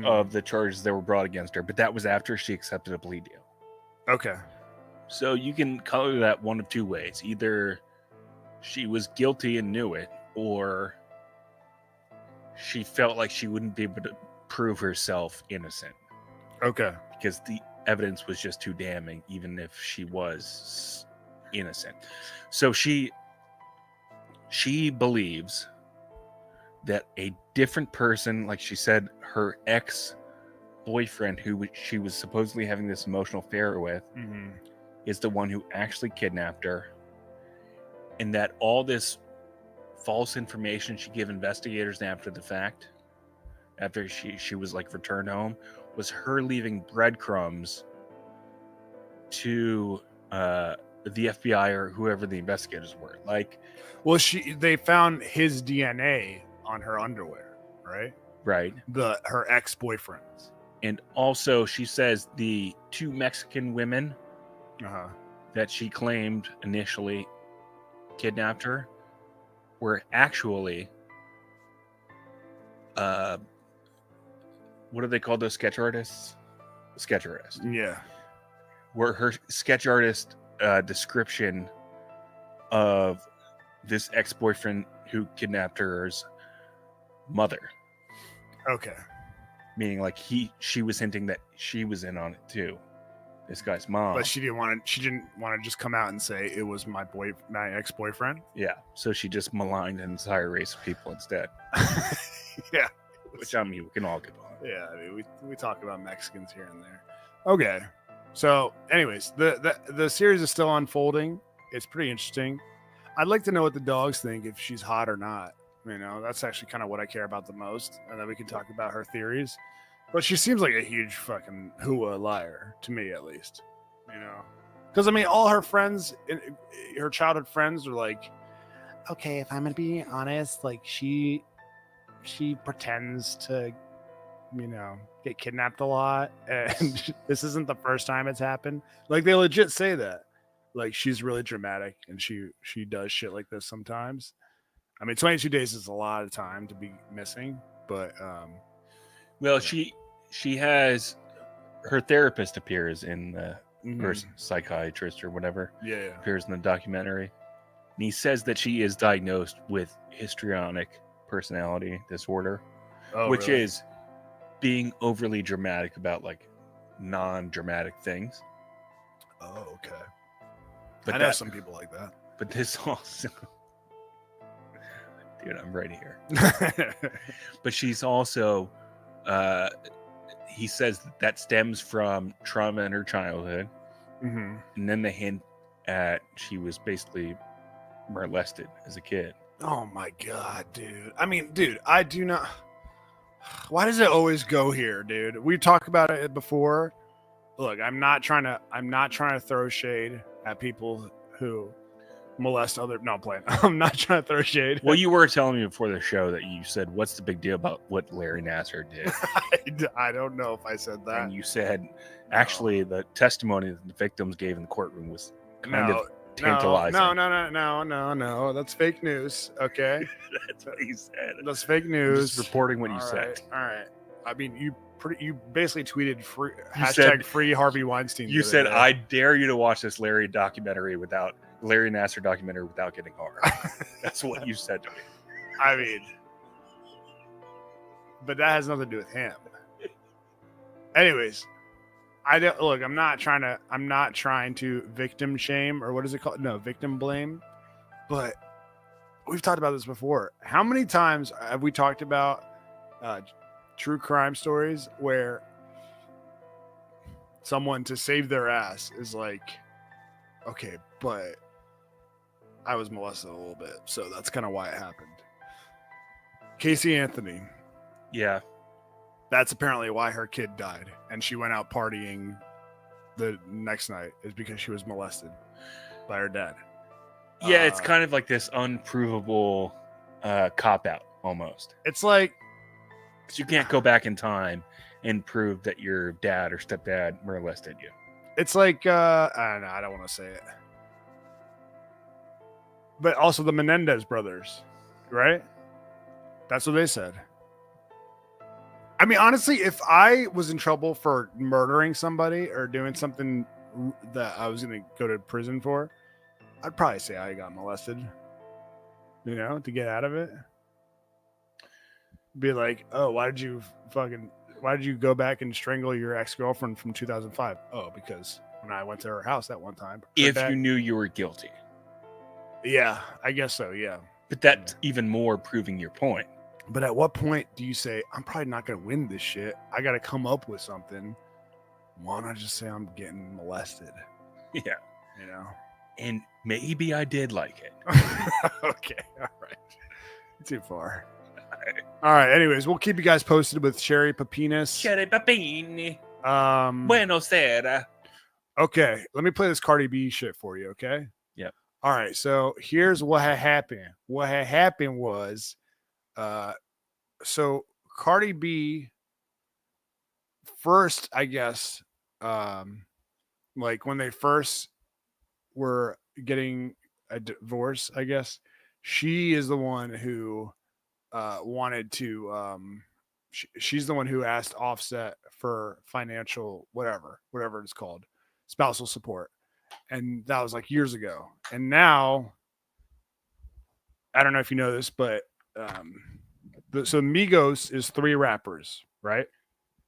of the charges that were brought against her, but that was after she accepted a plea deal. Okay. So you can color that one of two ways. Either she was guilty and knew it, or she felt like she wouldn't be able to prove herself innocent. Okay. Because the evidence was just too damning, even if she was innocent. So she believes that a different person, like she said, her ex-boyfriend who she was supposedly having this emotional affair with, is the one who actually kidnapped her, and that all this false information she gave investigators after the fact, after she was like returned home, was her leaving breadcrumbs to the FBI or whoever the investigators were. Like, well, they found his DNA on her underwear, right? Right. Her ex-boyfriend's. And also she says the two Mexican women that she claimed initially kidnapped her were actually what do they call those sketch artists? Sketch artists. Yeah. Were her sketch artist description of this ex-boyfriend who kidnapped her's mother. Okay. Meaning like she was hinting that she was in on it too. This guy's mom. But she didn't want to just come out and say it was my ex-boyfriend. Yeah. So she just maligned an entire race of people instead. Yeah. Which I mean we can all get on. Yeah, I mean we talk about Mexicans here and there. Okay. So anyways, the series is still unfolding. It's pretty interesting. I'd like to know what the dogs think, if she's hot or not. You know, that's actually kind of what I care about the most. And then we can talk about her theories. But she seems like a huge fucking hua liar, to me at least. You know? Because, I mean, all her friends, her childhood friends are like, okay, if I'm going to be honest, like, she pretends to, you know, get kidnapped a lot. And this isn't the first time it's happened. Like, they legit say that. Like, she's really dramatic and she does shit like this sometimes. I mean, 22 days is a lot of time to be missing, but well, she has her therapist appears in the or psychiatrist or whatever. Yeah. Appears in the documentary. And he says that she is diagnosed with histrionic personality disorder, which really? is being overly dramatic about like non-dramatic things. Oh, okay. But I know some people like that. But this also, dude, I'm right here. But she's also, he says that stems from trauma in her childhood. Mm-hmm. And then they hint at she was basically molested as a kid. Oh my God, dude. I mean, dude, I do not. Why does it always go here, dude? We talked about it before. Look, I'm not trying to throw shade at people who molest other. No, I'm playing. I'm not trying to throw shade. Well, you were telling me before the show that you said, "What's the big deal about what Larry Nassar did?" I don't know if I said that. And you said, actually, the testimony that the victims gave in the courtroom was kind of tantalizing. No. That's fake news. Okay. That's what you said. That's fake news. Just reporting what you said. All right. I mean, you basically tweeted free said, free Harvey Weinstein. You said, "I dare you to watch this Larry documentary without Larry Nassar documentary without getting hard. That's what you said to me. I mean, but that has nothing to do with him. Anyways, I don't look. I'm not trying to victim shame, or what is it called? No, victim blame. But we've talked about this before. How many times have we talked about true crime stories where someone, to save their ass, is like, okay, but I was molested a little bit, so that's kind of why it happened. Casey Anthony. Yeah. That's apparently why her kid died, and she went out partying the next night, is because she was molested by her dad. Yeah, it's kind of like this unprovable cop out almost. It's like, because you can't go back in time and prove that your dad or stepdad molested you. It's like I don't want to say it, but also the Menendez brothers, right? That's what they said. I mean, honestly, if I was in trouble for murdering somebody or doing something that I was going to go to prison for, I'd probably say I got molested, to get out of it. Be like, oh, why did you go back and strangle your ex-girlfriend from 2005? Oh, because when I went to her house that one time. If you knew you were guilty. Yeah, I guess so, yeah. But that's even more proving your point. But at what point do you say, I'm probably not going to win this shit. I got to come up with something. Why don't I just say I'm getting molested? Yeah. And maybe I did like it. Okay. All right. Too far. All right. Anyways, we'll keep you guys posted with Sherry Papinas. Sherry Papini. Buenos Aires. Okay. Let me play this Cardi B shit for you. Okay. Yep. All right. So here's what had happened. What had happened was, so Cardi B first, I guess, like when they first were getting a divorce, I guess she is the one who wanted to she's the one who asked Offset for financial whatever it's called, spousal support, and that was like years ago. And now I don't know if you know this, but so Migos is 3 rappers, right?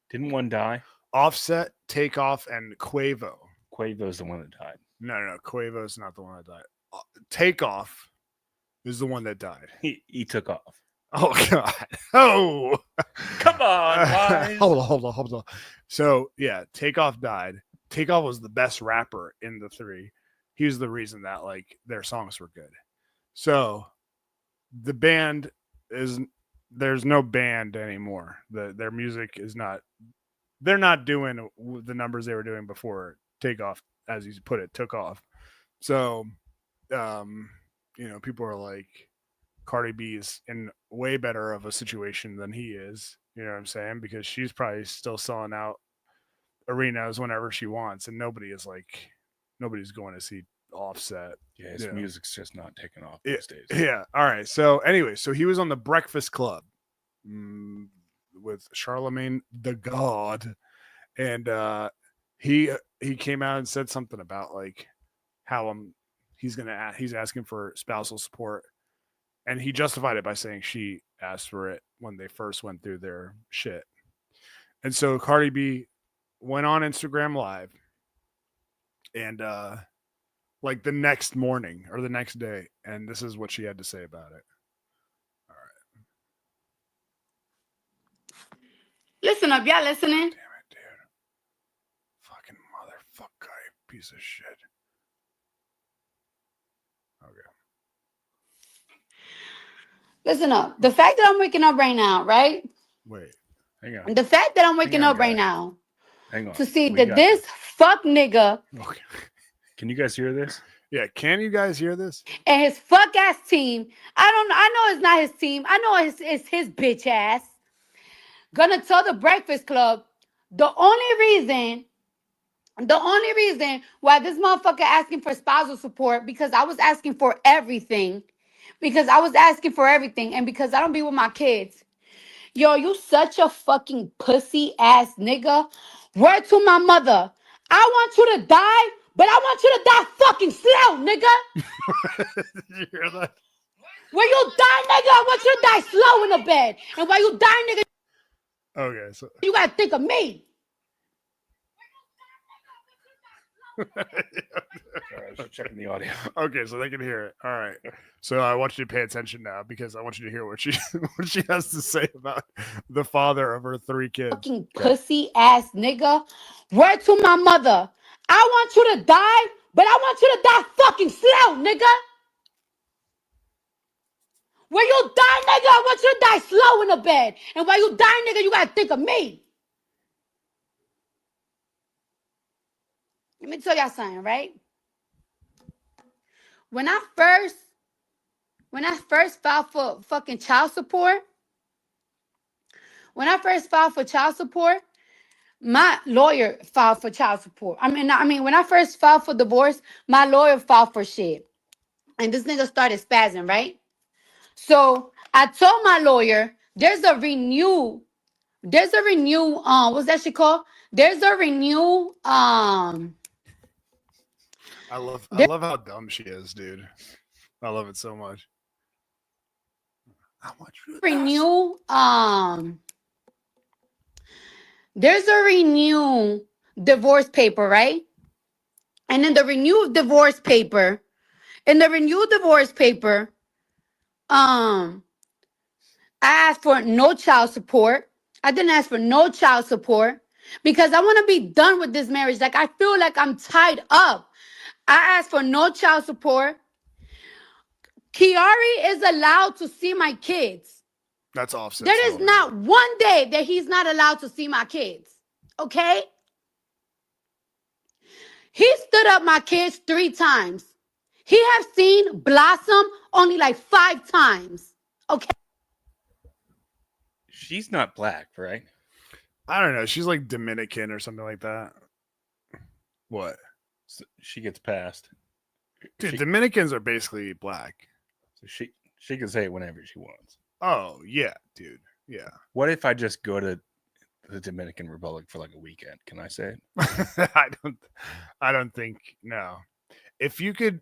Didn't one die? Offset, Takeoff, and Quavo. Quavo's the one that died. No. Quavo's not the one that died. Takeoff is the one that died. He took off. Oh God! Oh, come on! Hold on. So yeah, Takeoff died. Takeoff was the best rapper in the 3. He was the reason that like their songs were good. So the band there's no band anymore. Their music is not. They're not doing the numbers they were doing before Takeoff, as you put it, took off. So, people are like, Cardi B is in way better of a situation than he is. You know what I'm saying? Because she's probably still selling out arenas whenever she wants, and nobody's going to see Offset. Yeah, his music's just not taking off these days. Yeah. All right. So anyway, he was on the Breakfast Club with Charlemagne the God, and he came out and said something about like how he's asking for spousal support, and he justified it by saying she asked for it when they first went through their shit. And so Cardi B went on Instagram Live, and like the next morning or the next day, and this is what she had to say about it. All right. Listen up, y'all listening? Damn it, dude. Fucking motherfucker, piece of shit. Okay. Listen up. The fact that I'm waking up right now, right? Wait. Hang on. The fact that I'm waking up right now to see that this fuck nigga Can you guys hear this? Yeah, can you guys hear this? and his fuck ass team, I know it's not his team. I know it's his bitch ass. Gonna tell the Breakfast Club the only reason why this motherfucker asking for spousal support, because I was asking for everything. Because I was asking for everything, and because I don't be with my kids. Yo, you such a fucking pussy ass nigga. Word to my mother. I want you to die, but I want you to die fucking slow, nigga. Did you hear that? When you die, nigga, I want you to die slow in the bed. And while you die, nigga, Okay, so you gotta think of me. Sorry, I was checking the audio. okay, so they can hear it. All right. So I want you to pay attention now because I want you to hear what she what she has to say about the father of her 3 kids. Fucking pussy ass nigga. Word to my mother. I want you to die, but I want you to die fucking slow, nigga. When you die, nigga, I want you to die slow in the bed. And while you die, nigga, you gotta think of me. Let me tell y'all something, right? When I first filed for fucking child support, my lawyer filed for child support. I mean, when I first filed for divorce, my lawyer filed for shit. And this nigga started spazzing, right? So I told my lawyer, there's a renew, what's that shit called? There's a renew, I love how dumb she is, dude. I love it so much. I want you to there's a renew divorce paper, right? And in the renewed divorce paper, I asked for no child support. I didn't ask for no child support because I want to be done with this marriage. Like, I feel like I'm tied up. I asked for no child support. Kiari is allowed to see my kids. That's Offset. There is not one day that he's not allowed to see my kids. Okay? He stood up my kids 3 times. He have seen Blossom only like 5 times. Okay? She's not black, right? I don't know. She's like Dominican or something like that. What? So she gets passed. Dude, Dominicans are basically black. So she can say it whenever she wants. Oh, yeah, dude. Yeah. What if I just go to the Dominican Republic for like a weekend? Can I say it? I don't think, no. If you could,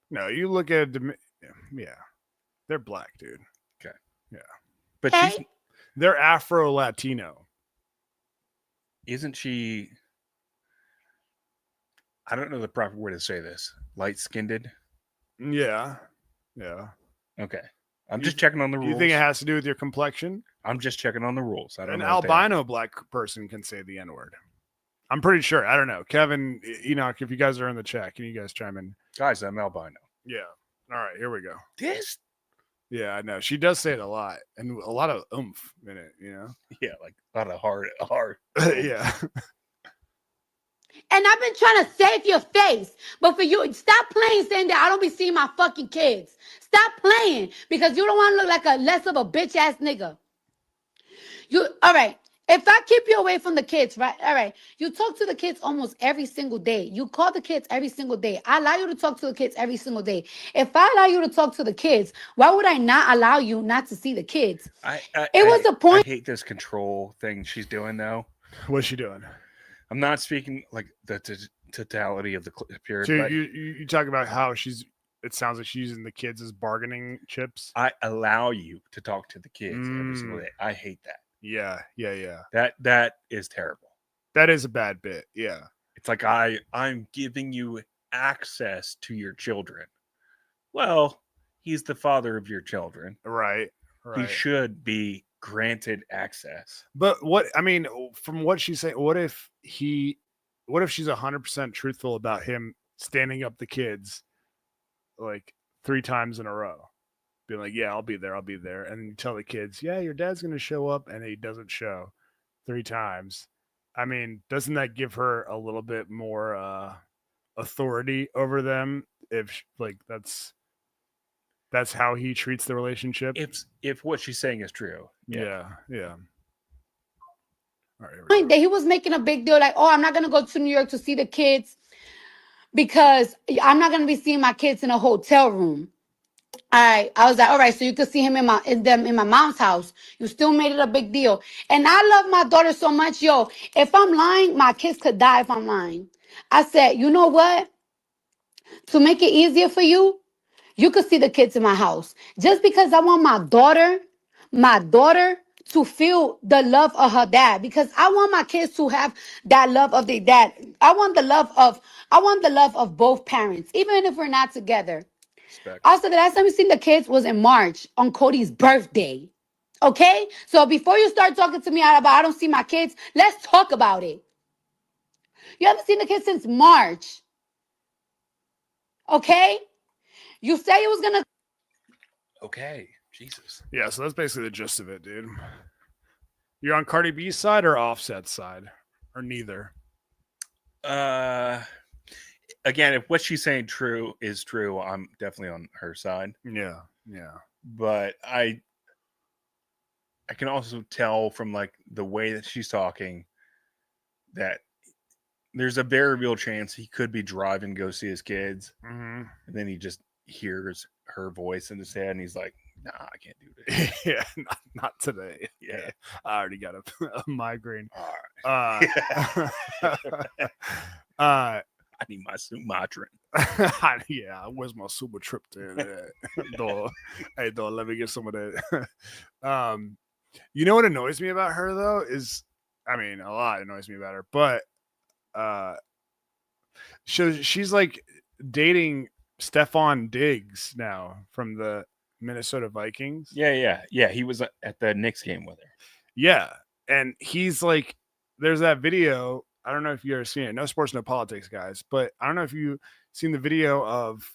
no, you look at, yeah, they're black, dude. Okay. Yeah. But they're Afro-Latino. Isn't she, I don't know the proper way to say this, light-skinned? Yeah. Yeah. Okay. I'm just checking on the rules. You think it has to do with your complexion? I'm just checking on the rules. I don't know. An albino black person can say the N-word. I'm pretty sure. I don't know. Kevin, Enoch, if you guys are in the chat, can you guys chime in? Guys, I'm albino. Yeah. All right, here we go. This? Yeah, I know. She does say it a lot and a lot of oomph in it, you know? Yeah, like a lot of hard. Yeah. And I've been trying to save your face. But for you, stop playing saying that I don't be seeing my fucking kids. Stop playing because you don't want to look like a less of a bitch ass nigga. All right. If I keep you away from the kids, right? All right. You talk to the kids almost every single day. You call the kids every single day. I allow you to talk to the kids every single day. If I allow you to talk to the kids, why would I not allow you not to see the kids? It was a point. I hate this control thing she's doing, though. What's she doing? I'm not speaking like the totality of the period. So you talk about how it sounds like she's using the kids as bargaining chips. I allow you to talk to the kids every single day. I hate that. Yeah. That is terrible. That is a bad bit. Yeah. It's like I'm giving you access to your children. Well, he's the father of your children. Right. He should be granted access. But from what she's saying, what if she's 100% truthful about him standing up the kids like 3 times in a row? Being like, yeah, I'll be there. And you tell the kids, yeah, your dad's going to show up, and he doesn't show 3 times. I mean, doesn't that give her a little bit more authority over them if like that's how he treats the relationship? If what she's saying is true. Yeah. All right, that he was making a big deal like, oh, I'm not going to go to New York to see the kids because I'm not going to be seeing my kids in a hotel room. All right. I was like, all right, so you could see him in my mom's house. You still made it a big deal. And I love my daughter so much. Yo, if I'm lying, my kids could die if I'm lying. I said, you know what? To make it easier for you, you could see the kids in my house. Just because I want my daughter to feel the love of her dad. Because I want my kids to have that love of their dad. I want the love of both parents, even if we're not together. Respect. Also, the last time we seen the kids was in March on Cody's birthday. Okay? So before you start talking to me about I don't see my kids, let's talk about it. You haven't seen the kids since March. Okay? You say it was gonna. Okay. Jesus. Yeah, so that's basically the gist of it, dude. You're on Cardi B's side or Offset's side, or neither? Again, if what she's saying is true, I'm definitely on her side. Yeah. But I can also tell from like the way that she's talking that there's a very real chance he could be driving to go see his kids, Mm-hmm. and then he just hears her voice in his head, and he's like, "Nah, I can't do this." Yeah, not today. Yeah, I already got a migraine. all right. I need my Sumatran. Yeah, where's my super trip there? Dog. Hey, dog, let me get some of that. You know what annoys me about her though is, I mean, a lot annoys me about her, but she's like dating Stephon Diggs now from the Minnesota Vikings. Yeah. He was at the Knicks game with her. Yeah, and he's like, there's that video. I don't know if you ever seen it. No sports, no politics, guys. But I don't know if you seen the video of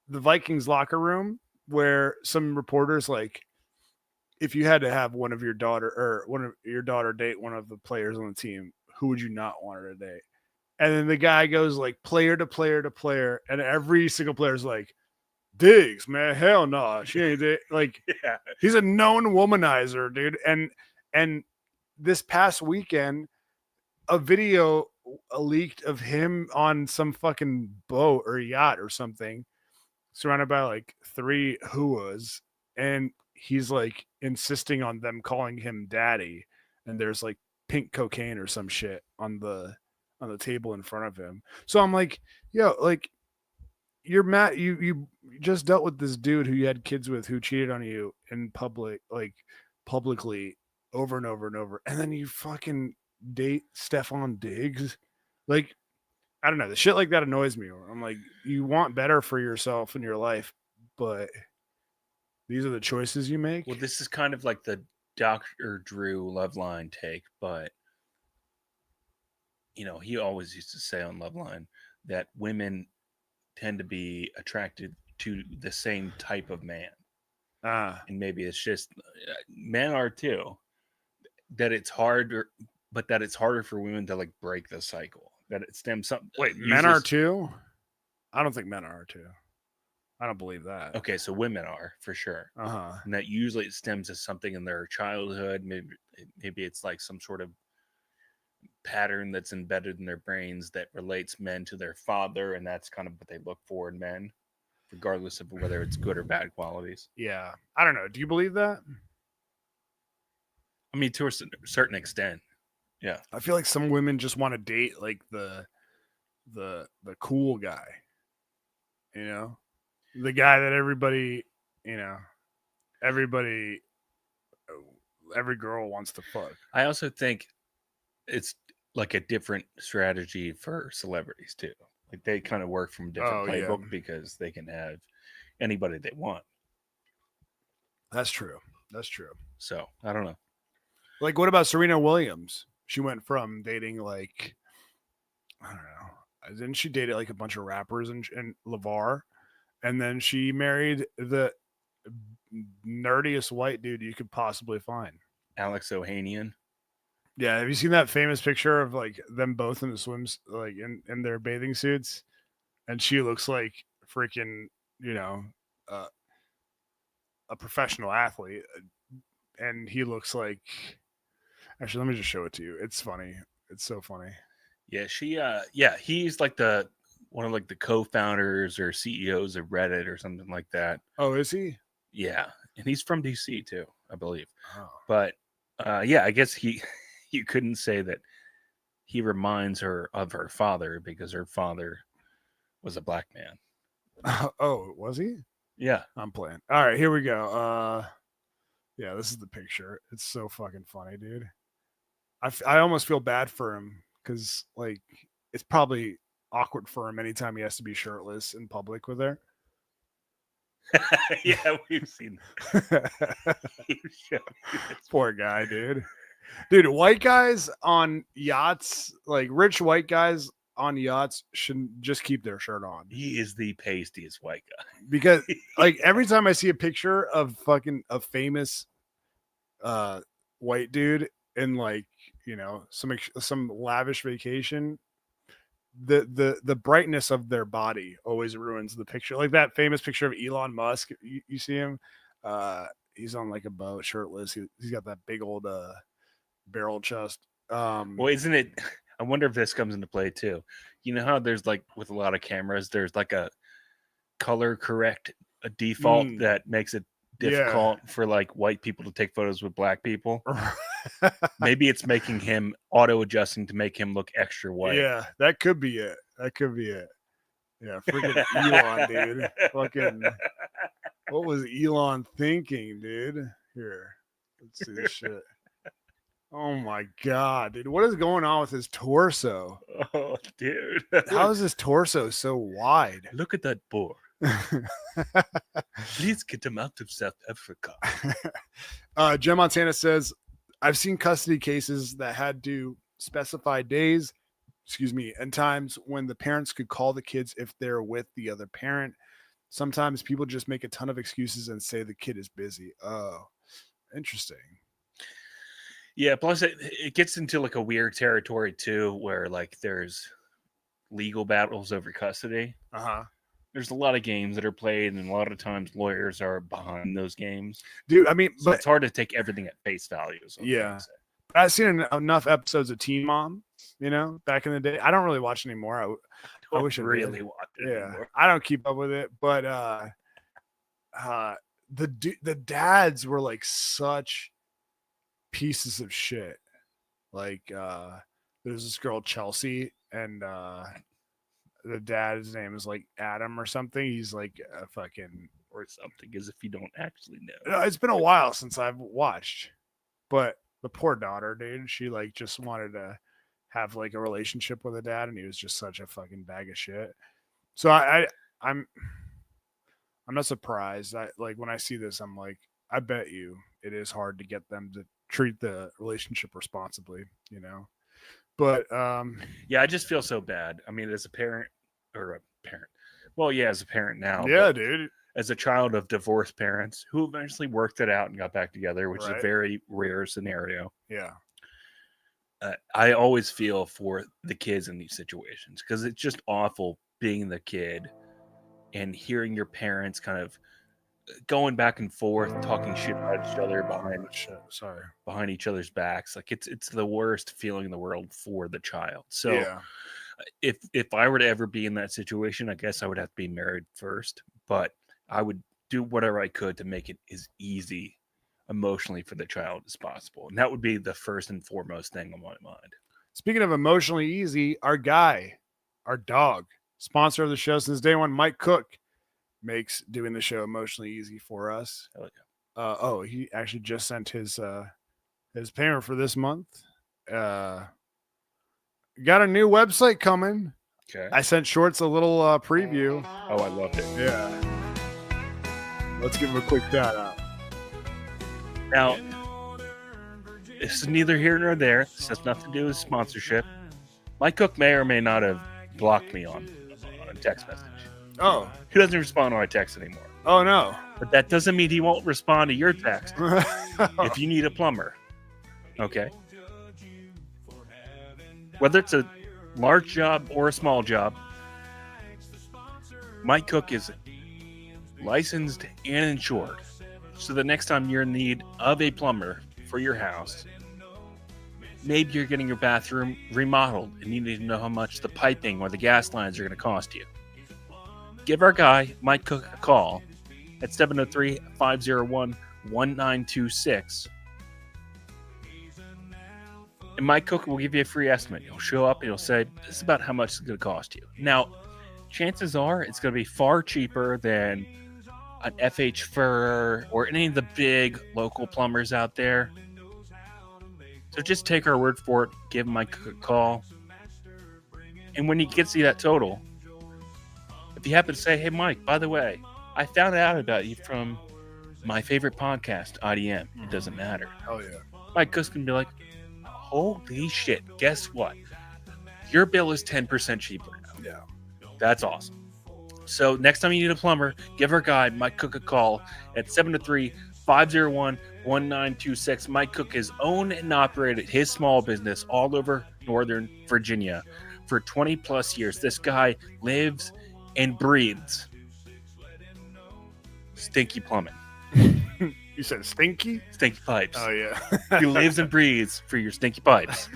the Vikings locker room where some reporters like, if you had to have one of your daughter date one of the players on the team, who would you not want her to date? And then the guy goes like player to player to player, and every single player is like, Diggs, man, hell no, she ain't like. Yeah. He's a known womanizer, dude. And this past weekend, a video leaked of him on some fucking boat or yacht or something, surrounded by like 3 huas, and he's like insisting on them calling him daddy, and there's like pink cocaine or some shit on the table in front of him. So I'm like, yo, like, you're mad. You just dealt with this dude who you had kids with who cheated on you in public, like publicly, over and over and over, and then you fucking date Stephon Diggs. Like, I don't know, the shit like that annoys me. I'm like, you want better for yourself in your life, but these are the choices you make. Well, this is kind of like the Dr. Drew Loveline take, but you know, he always used to say on Loveline that women tend to be attracted to the same type of man. And maybe it's just men are too. That it's harder, but that it's harder for women to like break the cycle. That it stems something. Wait, men are too? I don't think men are too. I don't believe that. Okay, so women are for sure. And that usually it stems to something in their childhood. Maybe it's like some sort of pattern that's embedded in their brains that relates men to their father, and that's kind of what they look for in men, regardless of whether it's good or bad qualities. Yeah, I don't know. Do you believe that? I mean, to a certain extent, yeah. I feel like some women just want to date like the cool guy, you know, the guy that everybody, you know, every girl wants to fuck. I also think it's like a different strategy for celebrities too. Like they kind of work from a different playbook because they can have anybody they want. That's true. So I don't know. Like, what about Serena Williams? She went from dating like, I don't know, didn't she date like a bunch of rappers and LeVar, and then she married the nerdiest white dude you could possibly find, Alex Ohanian. Yeah, have you seen that famous picture of like them both in the swims, like in their bathing suits, and she looks like freaking, you know, a professional athlete, and he looks like. Actually, let me just show it to you. It's funny. It's so funny. Yeah, he's like one of like the co-founders or CEOs of Reddit or something like that. Oh, is he? Yeah, and he's from DC too, I believe. Oh. But yeah, I guess you couldn't say that he reminds her of her father because her father was a black man. Oh, was he? Yeah. I'm playing. All right, here we go. Yeah, this is the picture. It's so fucking funny, dude. I almost feel bad for him because like it's probably awkward for him anytime he has to be shirtless in public with her. Yeah, we've seen Poor guy, dude. Dude, white guys on yachts, like rich white guys on yachts, shouldn't just keep their shirt on. He is the pastiest white guy. Because like every time I see a picture of fucking a famous white dude in like, you know, some lavish vacation, the brightness of their body always ruins the picture. Like that famous picture of Elon Musk, you see him, he's on like a boat shirtless. He's got that big old barrel chest. Well, isn't it? I wonder if this comes into play too. You know how there's like with a lot of cameras, there's like a color correct a default that makes it difficult for like white people to take photos with black people. Maybe it's making him auto adjusting to make him look extra white. Yeah, that could be it. Yeah, freaking Elon, dude. Fucking, what was Elon thinking, dude? Here, let's see this shit. Oh my god, dude. What is going on with his torso? Oh, dude. How is his torso so wide? Look at that boar. Please get him out of South Africa. Jem Montana says, I've seen custody cases that had to specify days, and times when the parents could call the kids if they're with the other parent. Sometimes people just make a ton of excuses and say the kid is busy. Oh, interesting. Yeah, plus it gets into like a weird territory too, where like there's legal battles over custody. There's a lot of games that are played, and a lot of times lawyers are behind those games. Dude, I mean, so it's hard to take everything at face value. Yeah. I've seen enough episodes of Teen Mom, you know, back in the day. I don't really watch anymore. I wish I really watch it anymore. I don't keep up with it, but the dads were like such pieces of shit. Like there's this girl Chelsea, and the dad's name is like Adam or something. He's like a fucking or something, as if you don't actually know. It's been a while since I've watched, but the poor daughter, dude, she like just wanted to have like a relationship with a dad, and he was just such a fucking bag of shit. So I'm not surprised. Like when I see this, I'm like, I bet you it is hard to get them to treat the relationship responsibly, you know. But yeah, I just feel so bad. I mean, as a parent, well, yeah, as a parent now, yeah, dude, as a child of divorced parents who eventually worked it out and got back together, which is a very rare scenario. Yeah. I always feel for the kids in these situations because it's just awful being the kid and hearing your parents kind of going back and forth, talking shit about each other behind each other's backs. Like it's the worst feeling in the world for the child. So if I were to ever be in that situation, I guess I would have to be married first, but I would do whatever I could to make it as easy emotionally for the child as possible. And that would be the first and foremost thing on my mind. Speaking of emotionally easy, our dog, sponsor of the show since day one, Mike Cook, makes doing the show emotionally easy for us. He actually just sent his payment for this month. Got a new website coming. Okay. I sent Shorts a little preview. Oh, I loved it. Yeah. Let's give him a quick shout out. Now, this is neither here nor there. This has nothing to do with sponsorship. Mike Cook may or may not have blocked me on a text message. Oh. He doesn't respond to my text anymore. Oh, no. But that doesn't mean he won't respond to your text if you need a plumber. Okay? Whether it's a large job or a small job, Mike Cook is licensed and insured. So the next time you're in need of a plumber for your house, maybe you're getting your bathroom remodeled and you need to know how much the piping or the gas lines are going to cost you. Give our guy, Mike Cook, a call at 703-501-1926 And Mike Cook will give you a free estimate. He'll show up and he'll say, this is about how much it's going to cost you. Now, chances are it's going to be far cheaper than an FH Fur or any of the big local plumbers out there. So just take our word for it. Give Mike Cook a call. And when he gets you that total, if you happen to say, hey, Mike, by the way, I found out about you from my favorite podcast, IDM. It doesn't matter. Oh, yeah. Mike Cook's going to be like, holy shit, guess what? Your bill is 10% cheaper now. Yeah. That's awesome. So next time you need a plumber, give our guy, Mike Cook, a call at 703-501-1926. Mike Cook has owned and operated his small business all over Northern Virginia for 20 plus years. This guy lives and breathes stinky plumbing. You said stinky? Stinky pipes. Oh, yeah. He lives and breathes for your stinky pipes.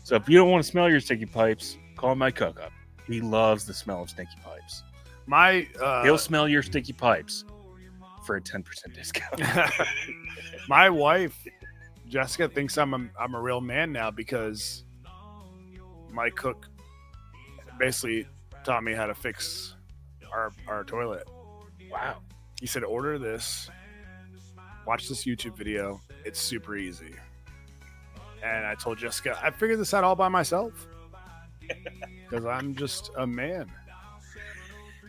So if you don't want to smell your stinky pipes, call Mike Cook up. He loves the smell of stinky pipes. He'll smell your stinky pipes for a 10% discount. My wife, Jessica, thinks I'm a real man now because Mike Cook basically taught me how to fix our toilet. Wow. He said, order this, watch this YouTube video. It's super easy. And I told Jessica, I figured this out all by myself because I'm just a man.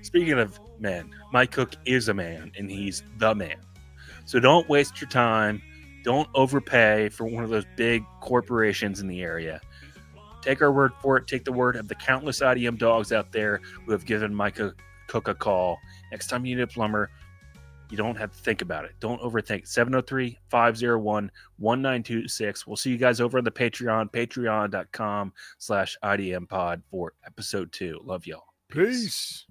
Speaking of men, Mike Cook is a man, and he's the man. So don't waste your time. Don't overpay for one of those big corporations in the area. Take our word for it. Take the word of the countless IDM dogs out there who have given Mike Cook a call. Next time you need a plumber, you don't have to think about it. Don't overthink. 703-501-1926. We'll see you guys over on the Patreon, patreon.com/IDM pod for episode 2. Love y'all. Peace.